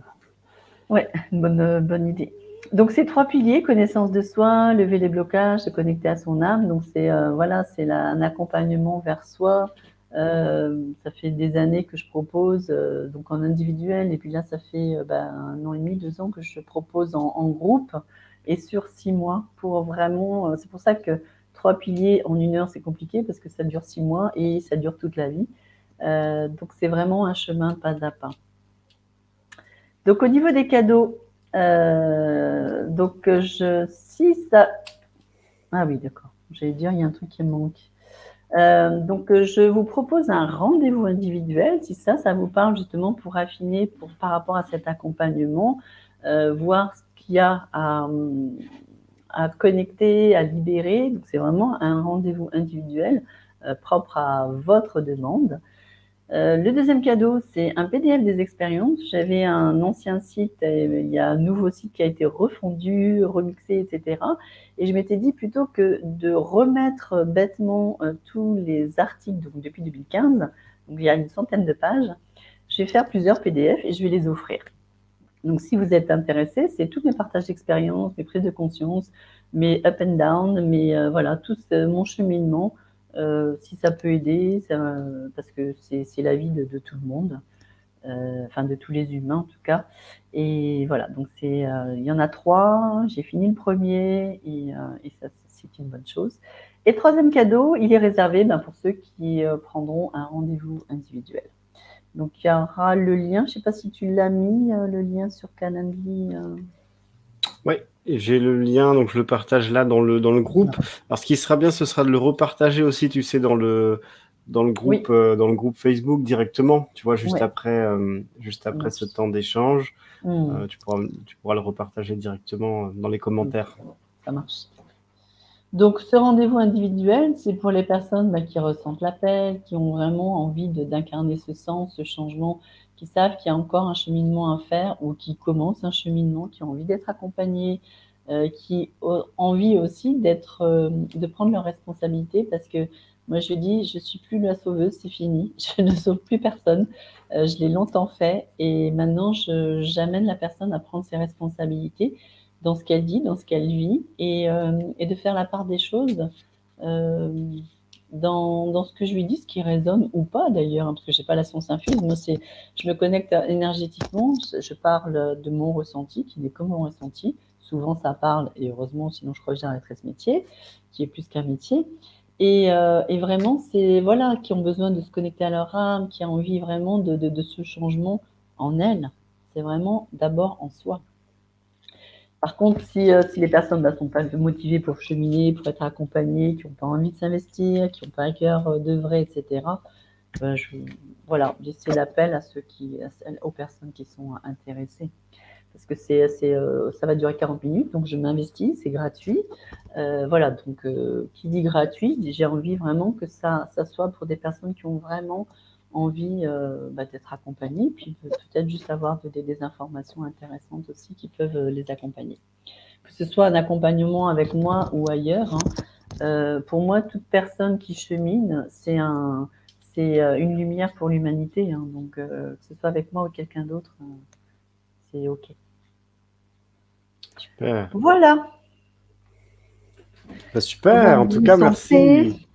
Oui, bonne idée. Donc, ces trois piliers, connaissance de soi, lever les blocages, se connecter à son âme. Donc, c'est un accompagnement vers soi. Ça fait des années que je propose donc en individuel. Et puis là, ça fait 1 an et demi, 2 ans que je propose en groupe et sur 6 mois pour vraiment... c'est pour ça que 3 piliers en 1 heure, c'est compliqué parce que ça dure 6 mois et ça dure toute la vie. Donc, c'est vraiment un chemin pas à pas. Donc, au niveau des cadeaux, si ça... Ah oui, d'accord. J'allais dire, il y a un truc qui me manque. Donc, je vous propose un rendez-vous individuel, si ça vous parle justement pour affiner par rapport à cet accompagnement, voir ce qu'il y a à connecter, à libérer. Donc, c'est vraiment un rendez-vous individuel propre à votre demande. Le deuxième cadeau, c'est un PDF des expériences. J'avais un ancien site, il y a un nouveau site qui a été refondu, remixé, etc. Et je m'étais dit, plutôt que de remettre bêtement tous les articles donc depuis 2015, donc il y a une centaine de pages, je vais faire plusieurs PDF et je vais les offrir. Donc, si vous êtes intéressé, c'est tous mes partages d'expérience, mes prises de conscience, mes up and down, voilà, tout mon cheminement. Si ça peut aider, parce que c'est la vie de tout le monde, enfin de tous les humains en tout cas. Et voilà, donc il y en a 3, j'ai fini le premier et ça c'est une bonne chose. Et le troisième cadeau, il est réservé pour ceux qui prendront un rendez-vous individuel. Donc il y aura le lien, je ne sais pas si tu l'as mis, le lien sur Calendly. Oui, j'ai le lien, donc je le partage là dans le groupe. Alors ce qui sera bien, ce sera de le repartager aussi, tu sais, dans le groupe Facebook directement, tu vois, juste après ce temps d'échange. Tu pourras le repartager directement dans les commentaires. Ça marche. Donc, ce rendez-vous individuel, c'est pour les personnes qui ressentent l'appel, qui ont vraiment envie d'incarner ce sens, ce changement, qui savent qu'il y a encore un cheminement à faire ou qui commencent un cheminement, qui ont envie d'être accompagnés, qui ont envie aussi de prendre leurs responsabilités parce que moi, je dis, je ne suis plus la sauveuse, c'est fini. Je ne sauve plus personne. Je l'ai longtemps fait et maintenant, j'amène la personne à prendre ses responsabilités. dans ce qu'elle dit, dans ce qu'elle vit, et de faire la part des choses dans ce que je lui dis, ce qui résonne ou pas d'ailleurs, hein, parce que je n'ai pas la science infuse. Moi, je me connecte énergétiquement, je parle de mon ressenti, qui n'est que mon ressenti. Souvent, ça parle, et heureusement, sinon je crois que j'arrêterais ce métier, qui est plus qu'un métier. Et vraiment, c'est voilà, qui ont besoin de se connecter à leur âme, qui ont envie vraiment de ce changement en elles. C'est vraiment d'abord en soi. Par contre, si les personnes ne sont pas motivées pour cheminer, pour être accompagnées, qui n'ont pas envie de s'investir, qui n'ont pas à cœur d'œuvrer, etc., voilà, laisser l'appel aux personnes qui sont intéressées. Parce que ça va durer 40 minutes, donc je m'investis, c'est gratuit. Voilà, donc qui dit gratuit, j'ai envie vraiment que ça soit pour des personnes qui ont vraiment envie d'être accompagnées, puis peut-être juste avoir des informations intéressantes aussi qui peuvent les accompagner. Que ce soit un accompagnement avec moi ou ailleurs, hein, pour moi, toute personne qui chemine, c'est une lumière pour l'humanité. Hein, donc, que ce soit avec moi ou quelqu'un d'autre, c'est OK. Super. Voilà. Bah, super, en tout cas, merci.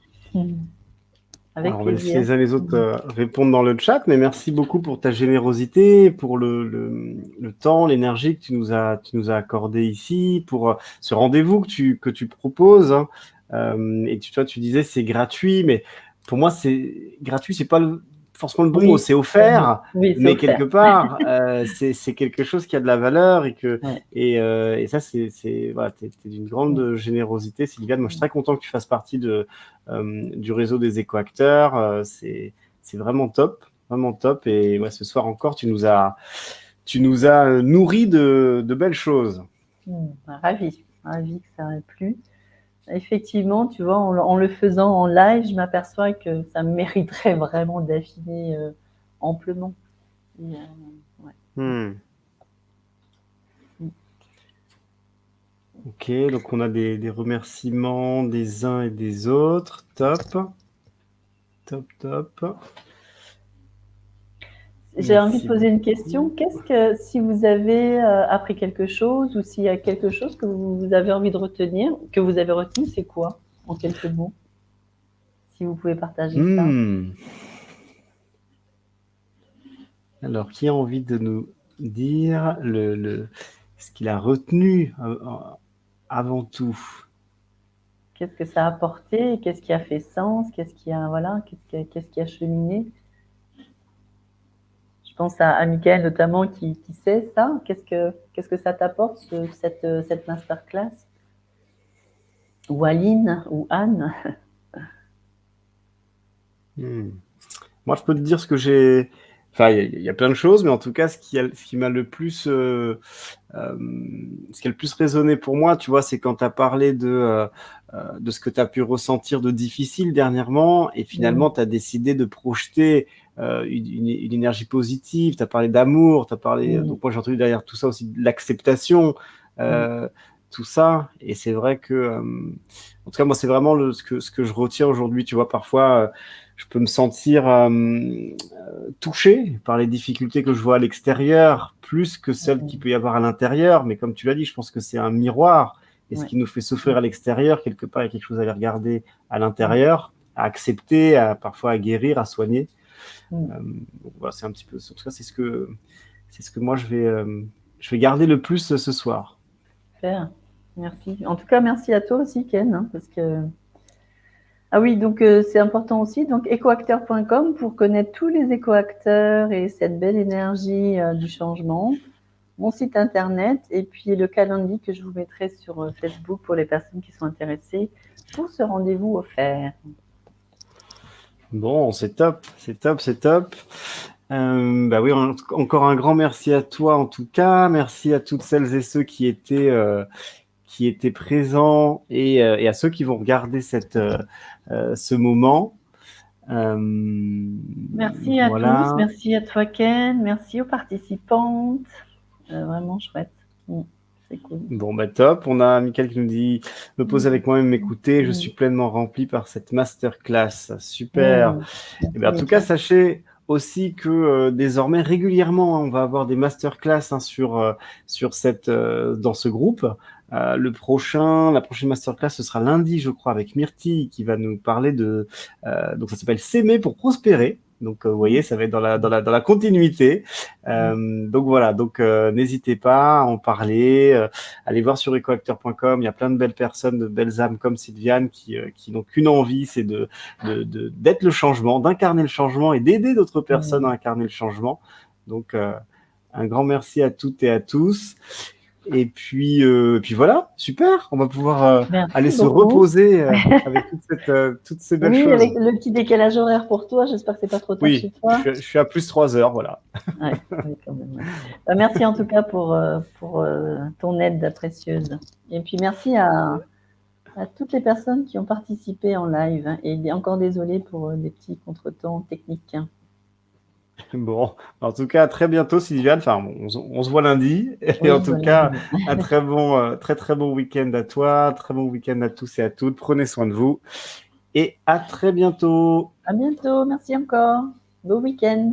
Avec Alors, on va laisser plaisir. les uns les autres répondre dans le chat, mais merci beaucoup pour ta générosité, pour le temps, l'énergie que tu nous as accordé ici, pour ce rendez-vous que tu proposes. Hein. Et toi, tu disais c'est gratuit, mais pour moi, c'est gratuit, c'est pas forcément le bon mot, c'est offert, oui, mais offert. quelque part, c'est quelque chose qui a de la valeur Ouais. et ça, voilà, t'es d'une grande générosité, Sylviane. Moi, je suis très content que tu fasses partie du réseau des écoacteurs. C'est vraiment top, vraiment top. Et ouais, ce soir encore, tu nous as nourris de belles choses. Ravi que ça ait plu. Effectivement, tu vois, en le faisant en live, je m'aperçois que ça mériterait vraiment d'affiner amplement. Et, ouais. Ok, donc on a des remerciements des uns et des autres. Top. Top, top. J'ai envie de poser une question. Qu'est-ce que, si vous avez appris quelque chose ou s'il y a quelque chose que vous avez envie de retenir, que vous avez retenu, c'est quoi, en quelques mots? Si vous pouvez partager ça. Alors, qui a envie de nous dire ce qu'il a retenu avant tout? Qu'est-ce que ça a apporté? Qu'est-ce qui a fait sens? Qu'est-ce qui a cheminé? Je pense à Mickaël notamment qui sait ça. Qu'est-ce que ça t'apporte, cette masterclass? Ou Aline ou Anne? Moi, je peux te dire ce que j'ai. Enfin, il y a plein de choses, mais en tout cas, ce qui m'a le plus, ce qui a le plus résonné pour moi, tu vois, c'est quand tu as parlé de ce que tu as pu ressentir de difficile dernièrement, et finalement, tu as décidé de projeter une énergie positive. Tu as parlé d'amour, tu as parlé. Donc, moi, j'ai entendu derrière tout ça aussi de l'acceptation, tout ça. Et c'est vrai que, en tout cas, moi, c'est vraiment ce que je retiens aujourd'hui. Tu vois, parfois, je peux me sentir touché par les difficultés que je vois à l'extérieur, plus que celles qu'il peut y avoir à l'intérieur. Mais comme tu l'as dit, je pense que c'est un miroir. Et ce qui nous fait souffrir à l'extérieur, quelque part, il y a quelque chose à aller regarder à l'intérieur, à accepter, parfois à guérir, à soigner. Donc voilà, c'est un petit peu. En tout cas, c'est ce que moi je vais garder le plus ce soir. Super, merci. En tout cas, merci à toi aussi, Ken, hein, parce que. Ah oui, donc c'est important aussi. Donc écoacteur.com pour connaître tous les écoacteurs et cette belle énergie du changement. Mon site internet et puis le calendrier que je vous mettrai sur Facebook pour les personnes qui sont intéressées pour ce rendez-vous offert. Bon, c'est top, c'est top, c'est top. Bah oui, encore un grand merci à toi en tout cas. Merci à toutes celles et ceux qui étaient présents et à ceux qui vont regarder ce moment. Merci à tous, merci à toi Ken, merci aux participantes. Vraiment chouette. C'est cool. Bon, bah top. On a Mickaël qui nous dit « Me poser avec moi-même, m'écouter. Je suis pleinement rempli par cette masterclass. » Super. Et bien, en tout cas, sachez aussi que désormais, régulièrement, hein, on va avoir des masterclass hein, dans ce groupe. La prochaine masterclass, ce sera lundi, je crois, avec Myrtille, qui va nous parler donc ça s'appelle S'aimer pour prospérer. Donc, vous voyez, ça va être dans la continuité. Donc voilà, donc n'hésitez pas à en parler. Allez voir sur ecoacteur.com. Il y a plein de belles personnes, de belles âmes comme Sylviane qui n'ont qu'une envie, c'est d'être le changement, d'incarner le changement et d'aider d'autres personnes à incarner le changement. Donc, un grand merci à toutes et à tous. Et puis voilà, super. On va pouvoir aller se reposer avec toutes ces belles choses. Oui, avec le petit décalage horaire pour toi, j'espère que c'est pas trop tard chez toi. Je suis à plus 3 heures, voilà. Ouais, oui, quand même, ouais. Merci en tout cas pour ton aide précieuse. Et puis merci à toutes les personnes qui ont participé en live. Hein, et encore désolé pour des petits contretemps techniques. Bon, en tout cas, à très bientôt, Sylviane. Enfin, on se voit lundi. Et en tout cas, un très bon week-end à toi, très bon week-end à tous et à toutes. Prenez soin de vous. Et à très bientôt. À bientôt. Merci encore. Beau week-end.